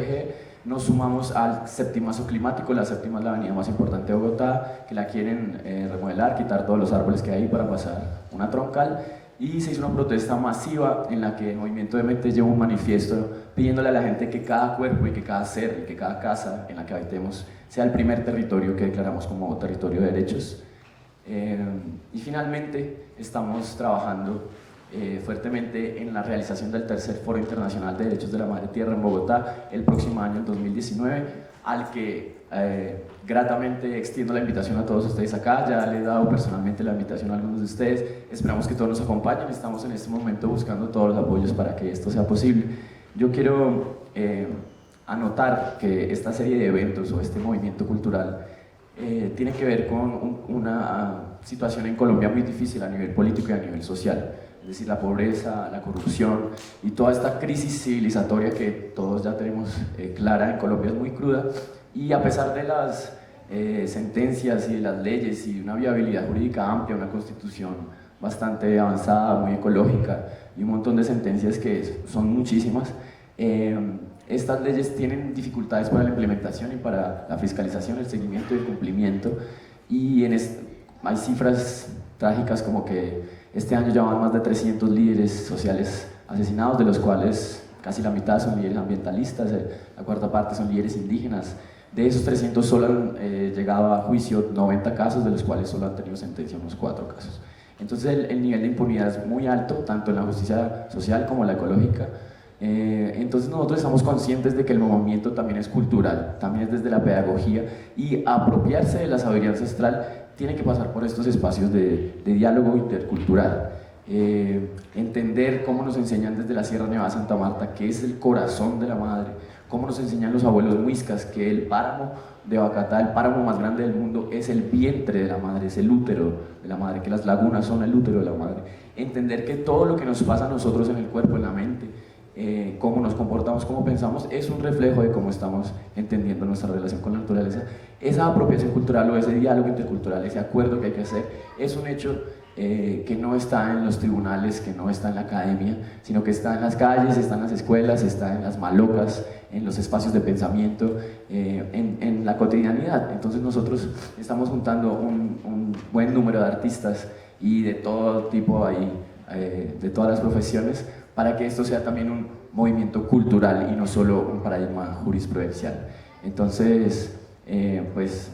nos sumamos al Septimazo Climático. La séptima es la avenida más importante de Bogotá, que la quieren remodelar, quitar todos los árboles que hay ahí para pasar una troncal. Y se hizo una protesta masiva en la que el movimiento de Mente llevó un manifiesto pidiéndole a la gente que cada cuerpo y que cada ser y que cada casa en la que habitemos sea el primer territorio que declaramos como territorio de derechos. Y finalmente estamos trabajando fuertemente en la realización del tercer Foro Internacional de Derechos de la Madre Tierra en Bogotá el próximo año, el 2019, al que gratamente extiendo la invitación a todos ustedes acá. Ya le he dado personalmente la invitación a algunos de ustedes. Esperamos que todos nos acompañen. Estamos en este momento buscando todos los apoyos para que esto sea posible. Yo quiero anotar que esta serie de eventos o este movimiento cultural tiene que ver con una situación en Colombia muy difícil a nivel político y a nivel social. Es decir, la pobreza, la corrupción y toda esta crisis civilizatoria que todos ya tenemos clara en Colombia es muy cruda, y a pesar de las sentencias y de las leyes y una viabilidad jurídica amplia, una constitución bastante avanzada, muy ecológica y un montón de sentencias que son muchísimas, estas leyes tienen dificultades para la implementación y para la fiscalización, el seguimiento y el cumplimiento, y hay cifras trágicas como que este año ya van más de 300 líderes sociales asesinados, de los cuales casi la mitad son líderes ambientalistas, la cuarta parte son líderes indígenas. De esos 300 solo han llegado a juicio 90 casos, de los cuales solo han tenido sentencia unos 4 casos. Entonces el nivel de impunidad es muy alto, tanto en la justicia social como en la ecológica. Entonces nosotros estamos conscientes de que el movimiento también es cultural, también es desde la pedagogía, y apropiarse de la sabiduría ancestral tiene que pasar por estos espacios de diálogo intercultural. Entender cómo nos enseñan desde la Sierra Nevada de Santa Marta, que es el corazón de la madre, cómo nos enseñan los abuelos muiscas, que el páramo de Bacatá, el páramo más grande del mundo, es el vientre de la madre, es el útero de la madre, que las lagunas son el útero de la madre. Entender que todo lo que nos pasa a nosotros en el cuerpo, en la mente, cómo nos comportamos, cómo pensamos, es un reflejo de cómo estamos entendiendo nuestra relación con la naturaleza. Esa apropiación cultural o ese diálogo intercultural, ese acuerdo que hay que hacer, es un hecho que no está en los tribunales, que no está en la academia, sino que está en las calles, está en las escuelas, está en las malocas, en los espacios de pensamiento, en la cotidianidad. Entonces nosotros estamos juntando un buen número de artistas y de todo tipo ahí, de todas las profesiones, para que esto sea también un movimiento cultural y no solo un paradigma jurisprudencial. Entonces, pues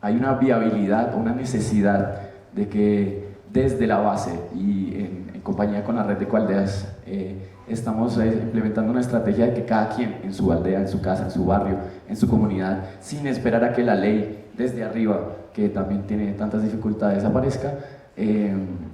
hay una viabilidad, una necesidad de que desde la base y en compañía con la red de Coaldeas estamos implementando una estrategia de que cada quien en su aldea, en su casa, en su barrio, en su comunidad, sin esperar a que la ley desde arriba, que también tiene tantas dificultades, aparezca,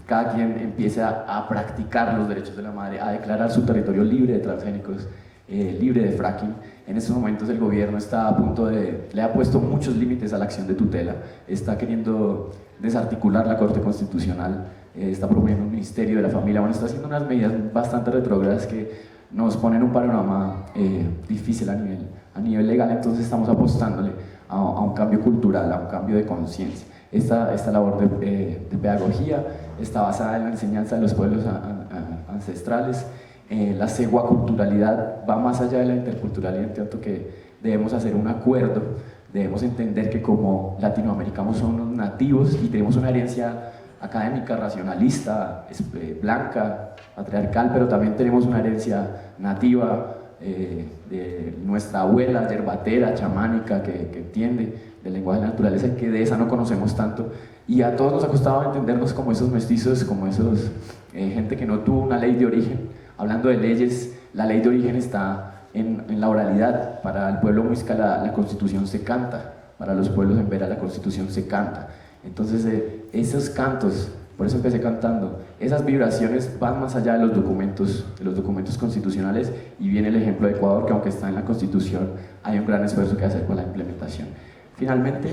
cada quien empiece a practicar los derechos de la madre, a declarar su territorio libre de transgénicos, libre de fracking. En estos momentos el gobierno está a punto le ha puesto muchos límites a la acción de tutela, está queriendo desarticular la Corte Constitucional, está proponiendo un Ministerio de la Familia, bueno, está haciendo unas medidas bastante retrógradas que nos ponen un panorama difícil a nivel legal. Entonces estamos apostándole a un cambio cultural, a un cambio de conciencia. Esta labor de pedagogía está basada en la enseñanza de los pueblos ancestrales. La seguaculturalidad va más allá de la interculturalidad, en tanto que debemos hacer un acuerdo, debemos entender que como latinoamericanos somos nativos y tenemos una herencia académica, racionalista, blanca, patriarcal, pero también tenemos una herencia nativa de nuestra abuela, yerbatera, chamánica, que entiende del lenguaje de la naturaleza y que de esa no conocemos tanto. Y a todos nos ha costado entendernos como esos mestizos, como esos gente que no tuvo una ley de origen. Hablando de leyes, la ley de origen está en la oralidad. Para el pueblo muisca la Constitución se canta, para los pueblos en Vera la Constitución se canta. Entonces esos cantos, por eso empecé cantando, esas vibraciones van más allá de los documentos constitucionales, y viene el ejemplo de Ecuador, que aunque está en la Constitución, hay un gran esfuerzo que hacer con la implementación. Finalmente,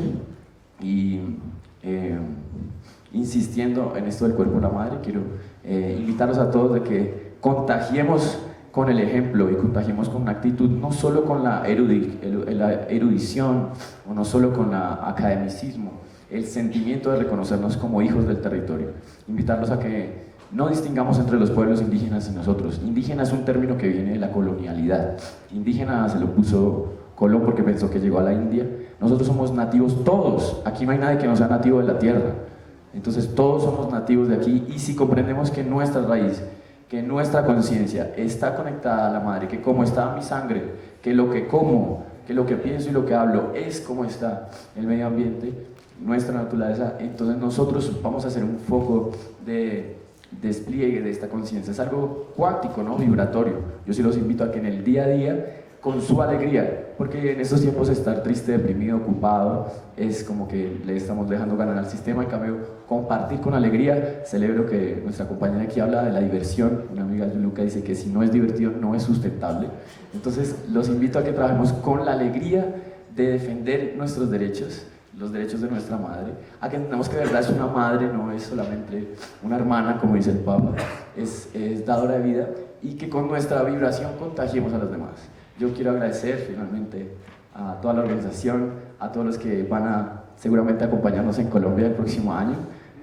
insistiendo en esto del cuerpo de la madre, quiero invitarlos a todos de que contagiemos con el ejemplo y contagiemos con una actitud, no solo con la erudición o no solo con el academicismo, el sentimiento de reconocernos como hijos del territorio. Invitarlos a que no distingamos entre los pueblos indígenas y nosotros. Indígena es un término que viene de la colonialidad. Indígena se lo puso Colón porque pensó que llegó a la India. Nosotros somos nativos todos, aquí no hay nadie que no sea nativo de la tierra. Entonces todos somos nativos de aquí, y si comprendemos que nuestra raíz, que nuestra conciencia está conectada a la madre, que como está mi sangre, que lo que como, que lo que pienso y lo que hablo es como está el medio ambiente, nuestra naturaleza, entonces nosotros vamos a hacer un foco de despliegue de esta conciencia. Es algo cuántico, ¿no? Vibratorio. Yo sí los invito a que en el día a día, con su alegría, porque en estos tiempos estar triste, deprimido, ocupado, es como que le estamos dejando ganar al sistema. En cambio, compartir con alegría. Celebro que nuestra compañera aquí habla de la diversión. Una amiga de Luca dice que si no es divertido no es sustentable. Entonces los invito a que trabajemos con la alegría de defender nuestros derechos, los derechos de nuestra madre, a que entendamos que de verdad es una madre, no es solamente una hermana, como dice el Papa, es dadora de vida, y que con nuestra vibración contagiemos a los demás. Yo quiero agradecer finalmente a toda la organización, a todos los que van a seguramente acompañarnos en Colombia el próximo año,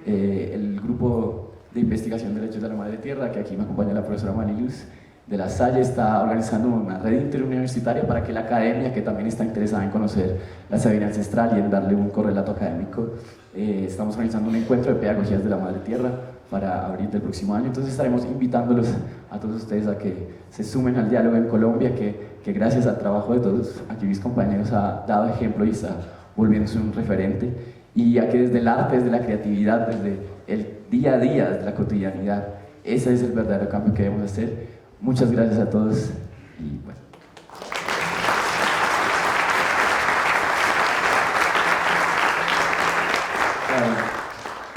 el grupo de investigación de derechos de la madre tierra, que aquí me acompaña la profesora Maniluz de la Salle, está organizando una red interuniversitaria para que la academia, que también está interesada en conocer la sabiduría ancestral y en darle un correlato académico, estamos organizando un encuentro de pedagogías de la madre tierra para abril del próximo año. Entonces estaremos invitándolos a todos ustedes a que se sumen al diálogo en Colombia, que gracias al trabajo de todos aquí mis compañeros ha dado ejemplo y está volviéndose un referente, y a que desde el arte, desde la creatividad, desde el día a día, desde la cotidianidad, ese es el verdadero cambio que debemos hacer. Muchas gracias a todos y bueno.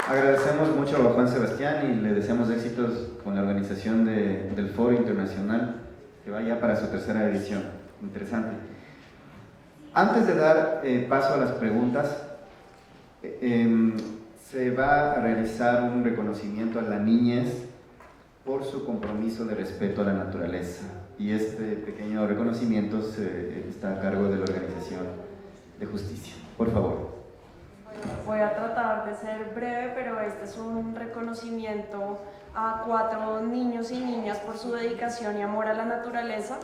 Agradecemos mucho a Juan Sebastián y le deseamos éxitos con la organización del Foro Internacional, que va ya para su tercera edición. Interesante. Antes de dar paso a las preguntas, se va a realizar un reconocimiento a la niñez por su compromiso de respeto a la naturaleza, y este pequeño reconocimiento está a cargo de la Organización de Justicia. Por favor. Voy a tratar de ser breve, pero este es un reconocimiento a 4 niños y niñas por su dedicación y amor a la naturaleza,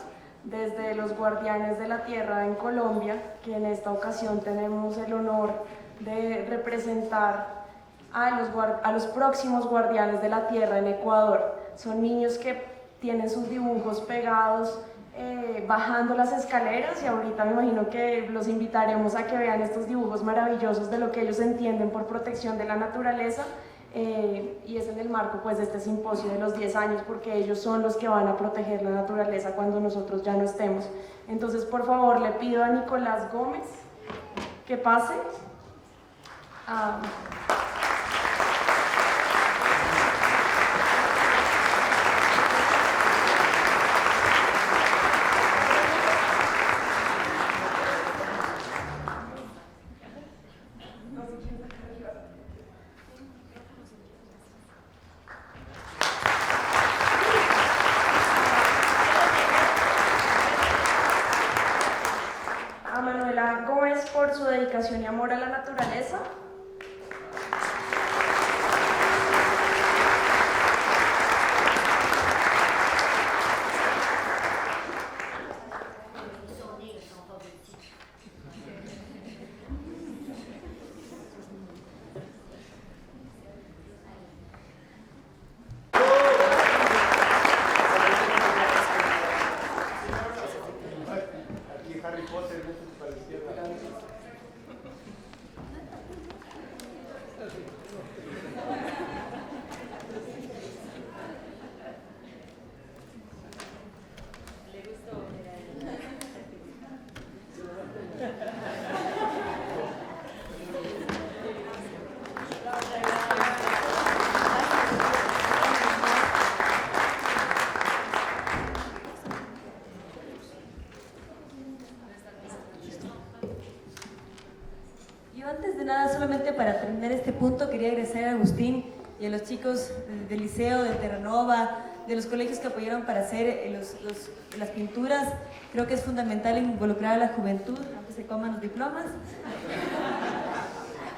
desde los Guardianes de la Tierra en Colombia, que en esta ocasión tenemos el honor de representar a los próximos Guardianes de la Tierra en Ecuador. Son niños que tienen sus dibujos pegados bajando las escaleras, y ahorita me imagino que los invitaremos a que vean estos dibujos maravillosos de lo que ellos entienden por protección de la naturaleza, y es en el marco pues de este simposio de los 10 años, porque ellos son los que van a proteger la naturaleza cuando nosotros ya no estemos. Entonces, por favor, le pido a Nicolás Gómez que pase. dedicación y amor a la naturaleza. Yo antes de nada, solamente para terminar este punto, quería agradecer a Agustín y a los chicos del liceo, de Terranova, de los colegios que apoyaron para hacer las pinturas. Creo que es fundamental involucrar a la juventud, aunque se coman los diplomas.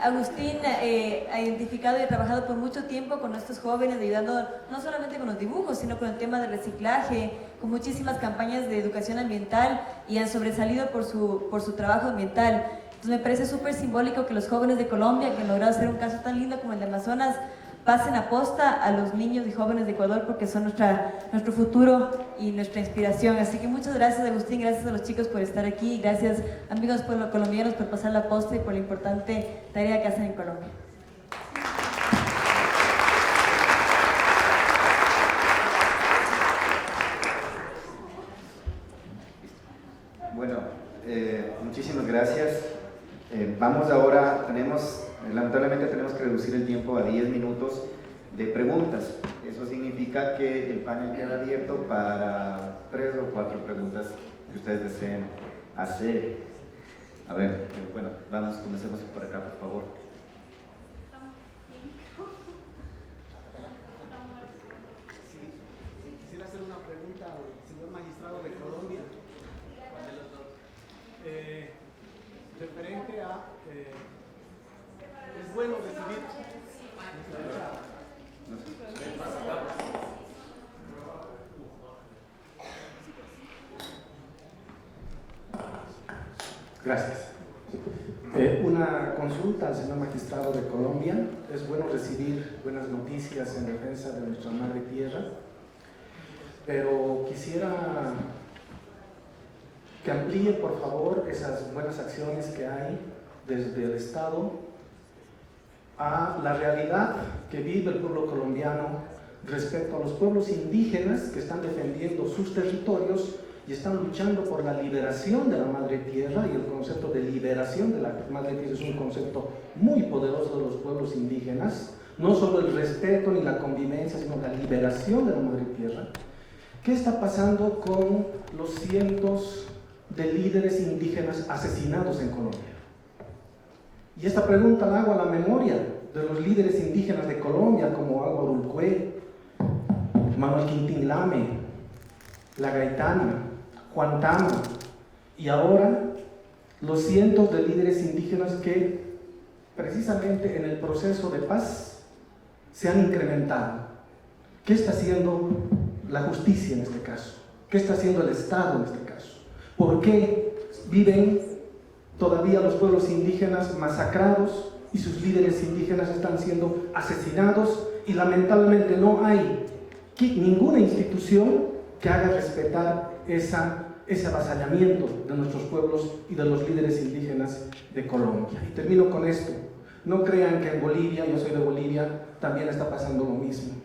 Agustín ha identificado y ha trabajado por mucho tiempo con estos jóvenes, ayudando no solamente con los dibujos, sino con el tema de reciclaje, con muchísimas campañas de educación ambiental, y han sobresalido por su trabajo ambiental. Entonces me parece súper simbólico que los jóvenes de Colombia, que han logrado hacer un caso tan lindo como el de Amazonas, pasen a posta a los niños y jóvenes de Ecuador, porque son nuestro futuro y nuestra inspiración. Así que muchas gracias, Agustín, gracias a los chicos por estar aquí, gracias amigos colombianos por pasar la posta y por la importante tarea que hacen en Colombia. Bueno, muchísimas gracias. Vamos ahora, lamentablemente tenemos que reducir el tiempo a 10 minutos de preguntas. Eso significa que el panel queda abierto para 3 o 4 preguntas que ustedes deseen hacer. A ver, bueno, comencemos por acá, por favor. Quisiera hacer una pregunta al señor magistrado de Colombia. Referente a es bueno recibir gracias. Una consulta al señor magistrado de Colombia. Es bueno recibir buenas noticias en defensa de nuestra madre tierra, pero quisiera que amplíe, por favor, esas buenas acciones que hay desde el Estado a la realidad que vive el pueblo colombiano respecto a los pueblos indígenas que están defendiendo sus territorios y están luchando por la liberación de la madre tierra. Y el concepto de liberación de la madre tierra es un concepto muy poderoso de los pueblos indígenas, no solo el respeto ni la convivencia, sino la liberación de la madre tierra. ¿Qué está pasando con los cientos de líderes indígenas asesinados en Colombia? Y esta pregunta la hago a la memoria de los líderes indígenas de Colombia, como Álvaro Ulcué, Manuel Quintín Lame, La Gaitana, Juan Tama, y ahora los cientos de líderes indígenas que precisamente en el proceso de paz se han incrementado. ¿Qué está haciendo la justicia en este caso? ¿Qué está haciendo el Estado en este caso? ¿Por qué viven todavía los pueblos indígenas masacrados y sus líderes indígenas están siendo asesinados y lamentablemente no hay ninguna institución que haga respetar ese avasallamiento de nuestros pueblos y de los líderes indígenas de Colombia? Y termino con esto. No crean que en Bolivia, yo soy de Bolivia, también está pasando lo mismo.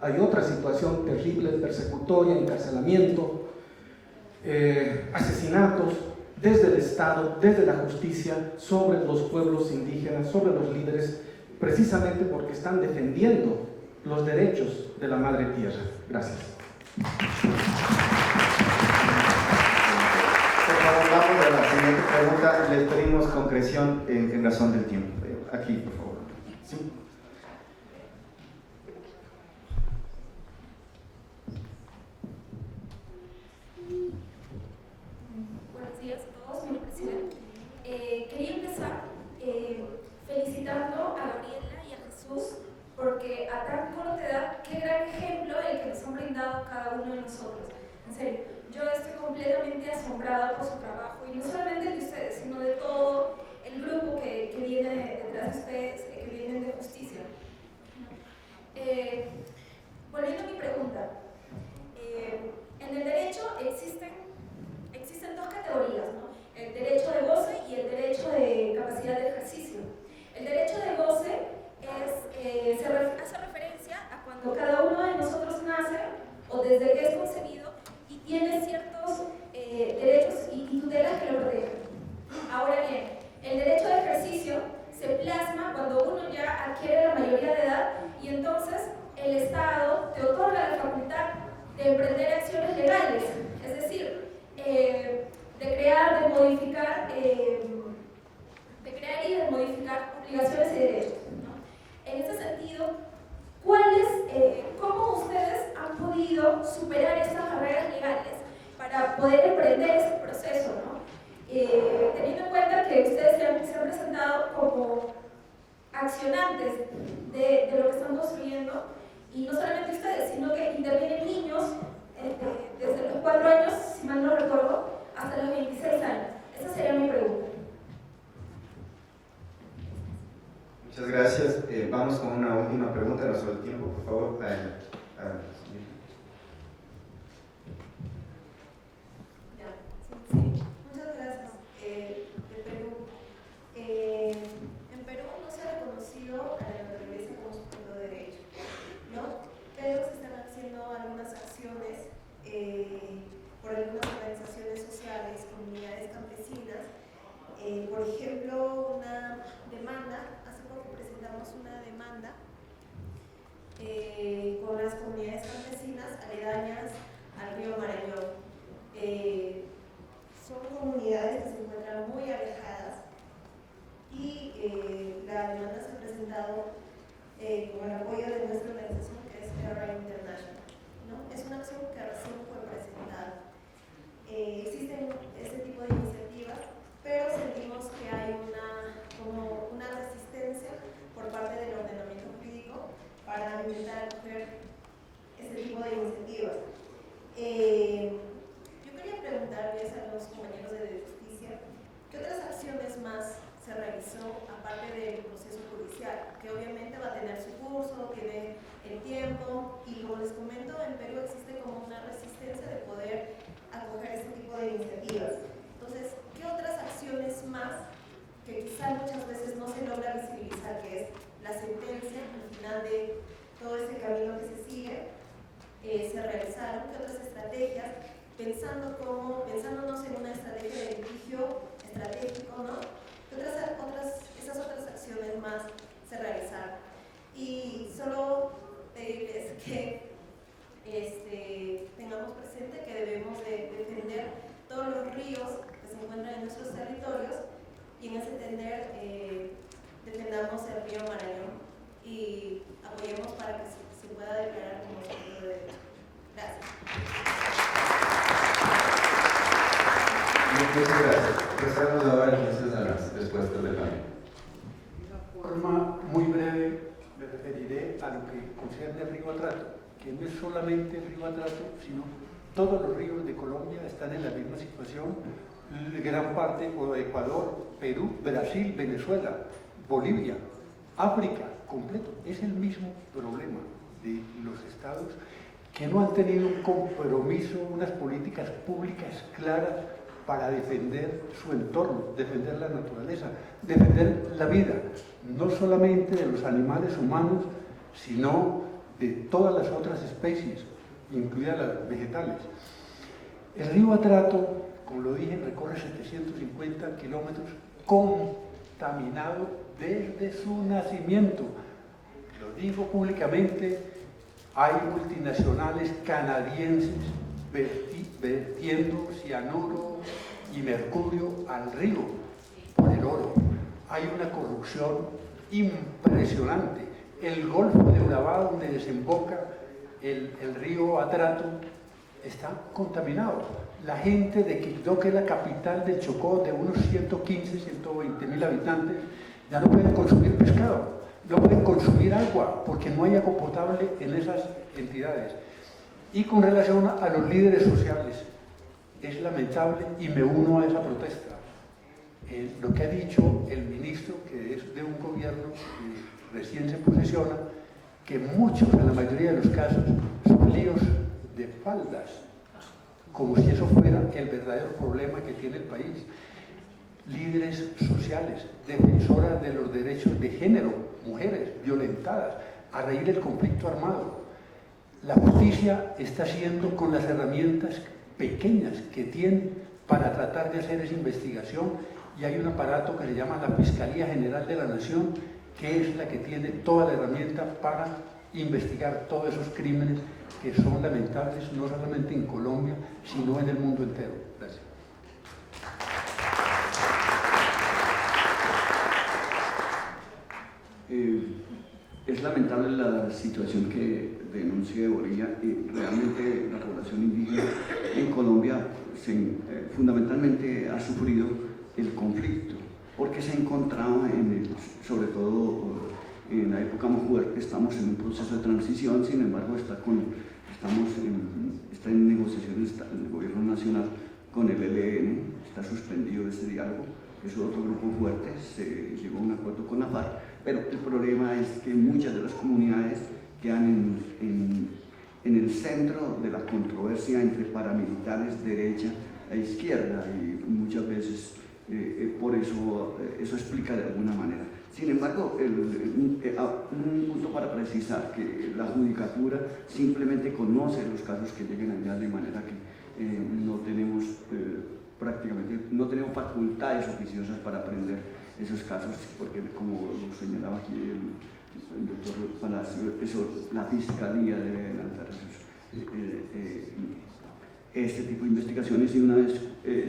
Hay otra situación terrible, persecutoria, encarcelamiento, asesinatos desde el Estado, desde la justicia, sobre los pueblos indígenas, sobre los líderes, precisamente porque están defendiendo los derechos de la madre tierra. Gracias. Por favor, vamos a la siguiente pregunta. Les pedimos concreción en razón del tiempo. Aquí, por favor. ¿Sí? Buenos días a todos, señor presidente. Quería empezar uno de nosotros. En serio, yo estoy completamente asombrada por su trabajo, y no solamente de ustedes, sino de todo el grupo que viene detrás de ustedes, que vienen de justicia. Volviendo a mi pregunta, en el derecho existen dos categorías, ¿no? El derecho de goce y el derecho de capacidad de ejercicio. El derecho de goce hace referencia a cuando cada uno de nosotros nace o desde que es concebido y tiene ciertos derechos y tutelas que lo protegen. Ahora bien, el derecho de ejercicio se plasma cuando uno ya adquiere la mayoría de edad, y entonces el Estado te otorga la facultad de emprender acciones legales, es decir, de crear, de modificar, y de modificar obligaciones y derechos, ¿no? En ese sentido, ¿cómo ustedes han podido superar estas barreras legales para poder emprender ese proceso, ¿no? Teniendo en cuenta que ustedes se han presentado como accionantes de lo que están construyendo, y no solamente ustedes, sino que intervienen niños desde los 4 años, si mal no recuerdo, hasta los 26 años. Esa sería mi pregunta. Muchas gracias. Vamos con una última pregunta, no solo el tiempo, por favor. Sí, muchas gracias. De Perú. En Perú no se ha reconocido a la naturaleza como sujeto de derecho, ¿no? Pero se están haciendo algunas acciones por algunas organizaciones sociales, comunidades campesinas. Por ejemplo, una demanda, hace poco presentamos una demanda con las comunidades campesinas aledañas al río Marañón. Son comunidades que se encuentran muy alejadas, y la demanda se ha presentado con el apoyo de nuestra organización, que es RI International, ¿no? Es una acción que recién fue presentada. Existen este tipo de iniciativas, pero sentimos que hay como una resistencia por parte del ordenamiento jurídico para intentar acoger este tipo de iniciativas. Yo quería preguntarles a los compañeros de justicia, ¿qué otras acciones más se realizó aparte del proceso judicial? Que obviamente va a tener su curso, tiene el tiempo, y como les comento, en Perú existe como una resistencia de poder acoger este tipo de iniciativas. Entonces, ¿qué otras acciones más que quizá muchas veces no se logra visibilizar, que es la sentencia al final de todo este camino que se sigue, se realizaron? ¿Qué otras estrategias? Pensándonos en una estrategia de litigio estratégico, ¿no? Esas otras acciones más se realizaron. Y solo pedirles que tengamos presente que debemos de defender todos los ríos que se encuentran en nuestros territorios, y en ese entender defendamos el río Marañón y apoyemos para que se pueda declarar como sujeto de derecho. Gracias. Muchas gracias. Pasamos ahora entonces a las respuestas del panel. De una forma muy breve me referiré a lo que concierne al río Atrato, que no es solamente el río Atrato, sino todos los ríos de Colombia están en la misma situación, gran parte, o Ecuador, Perú, Brasil, Venezuela, Bolivia, África, completo. Es el mismo problema de los estados que no han tenido un compromiso, unas políticas públicas claras para defender su entorno, defender la naturaleza, defender la vida, no solamente de los animales humanos, sino de todas las otras especies, incluidas las vegetales. El río Atrato, como lo dije, recorre 750 kilómetros contaminado desde su nacimiento. Lo digo públicamente, hay multinacionales canadienses vertiendo cianuro y mercurio al río por el oro. Hay una corrupción impresionante. El Golfo de Urabá, donde desemboca el río Atrato, está contaminado. La gente de Quibdó, que es la capital del Chocó, de unos 115, 120 mil habitantes, ya no pueden consumir pescado, no pueden consumir agua, porque no hay agua potable en esas entidades. Y con relación a los líderes sociales, es lamentable y me uno a esa protesta. Lo que ha dicho el ministro, que es de un gobierno que recién se posesiona, que muchos, en la mayoría de los casos, son líos de faldas, como si eso fuera el verdadero problema que tiene el país. Líderes sociales, defensoras de los derechos de género, mujeres violentadas, a raíz del conflicto armado. La justicia está haciendo con las herramientas pequeñas que tiene para tratar de hacer esa investigación, y hay un aparato que se llama la Fiscalía General de la Nación, que es la que tiene toda la herramienta para investigar todos esos crímenes que son lamentables, no solamente en Colombia, sino en el mundo entero. Gracias. Es lamentable la situación que denuncia Bolivia, y realmente la población indígena en Colombia fundamentalmente ha sufrido el conflicto, porque se ha encontrado, sobre todo en la época Mojuer, que estamos en un proceso de transición. Sin embargo está en negociaciones el gobierno nacional con el ELN, está suspendido ese diálogo, que es otro grupo fuerte, se llegó a un acuerdo con la FARC, pero el problema es que muchas de las comunidades quedan en el centro de la controversia entre paramilitares, derecha e izquierda, y muchas veces por eso explica de alguna manera. Sin embargo, un punto para precisar, que la judicatura simplemente conoce los casos que lleguen allá, de manera que no tenemos no tenemos facultades oficiosas para aprender esos casos, porque como lo señalaba aquí el doctor Palacio, la Fiscalía debe adelantar este tipo de investigaciones, y una vez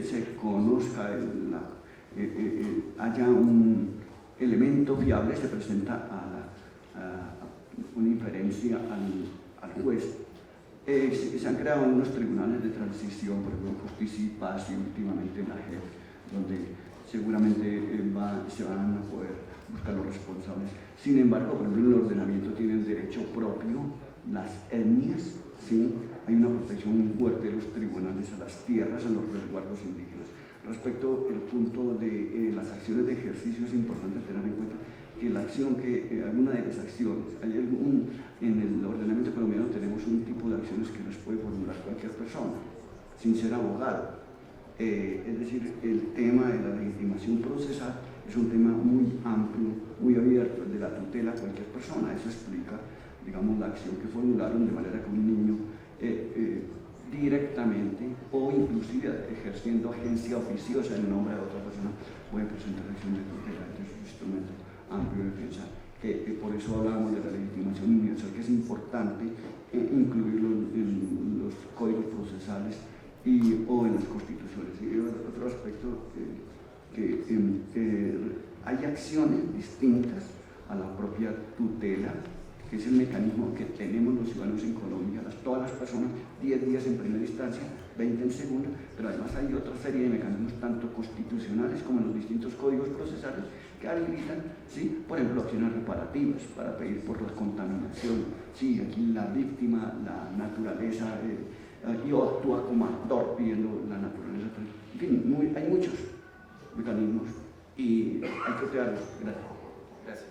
se conozca, haya un elemento fiable, se presenta una inferencia al juez. Se han creado unos tribunales de transición, por ejemplo, Justicia y Paz, y últimamente en la JEP, donde seguramente se van a poder buscar los responsables. Sin embargo, por ejemplo, el ordenamiento tiene el derecho propio, las etnias, ¿sí? Hay una protección muy fuerte de los tribunales a las tierras, a los resguardos indígenas. Respecto al punto de las acciones de ejercicio, es importante tener en cuenta que la acción alguna de las acciones, en el ordenamiento colombiano tenemos un tipo de acciones que las puede formular cualquier persona, sin ser abogado. Es decir, el tema de la legitimación procesal es un tema muy amplio, muy abierto, el de la tutela a cualquier persona. Eso explica, digamos, la acción que formularon, de manera que un niño directamente o inclusive ejerciendo agencia oficiosa en nombre de otra persona puede presentar acción de tutela. Este es un instrumento amplio de defensa, que por eso hablábamos de la legitimación universal, que es importante incluirlo en los códigos procesales o en las constituciones. Y otro aspecto, que hay acciones distintas a la propia tutela, que es el mecanismo que tenemos los ciudadanos en Colombia, todas las personas, 10 días en primera instancia, 20 en segunda, pero además hay otra serie de mecanismos, tanto constitucionales como en los distintos códigos procesales, que habilitan, ¿sí? Por ejemplo, acciones reparativas para pedir por la contaminación. Sí, aquí la víctima, la naturaleza, yo actúa como actor pidiendo la naturaleza. En fin, hay muchos mecanismos y hay que crearlos. Gracias.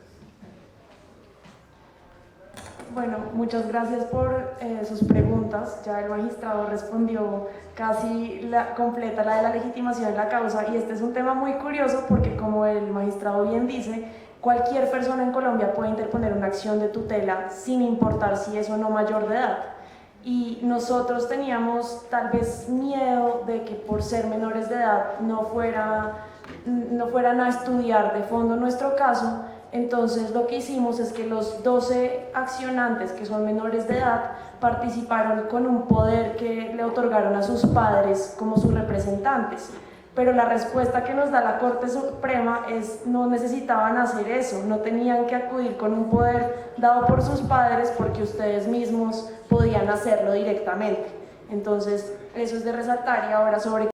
Bueno, muchas gracias por sus preguntas. Ya el magistrado respondió casi completa la de la legitimación de la causa, y este es un tema muy curioso porque, como el magistrado bien dice, cualquier persona en Colombia puede interponer una acción de tutela sin importar si es o no mayor de edad. Y nosotros teníamos tal vez miedo de que por ser menores de edad no fueran a estudiar de fondo nuestro caso. Entonces lo que hicimos es que los 12 accionantes, que son menores de edad, participaron con un poder que le otorgaron a sus padres como sus representantes. Pero la respuesta que nos da la Corte Suprema es: no necesitaban hacer eso, no tenían que acudir con un poder dado por sus padres, porque ustedes mismos podían hacerlo directamente. Entonces eso es de resaltar. Y ahora, sobre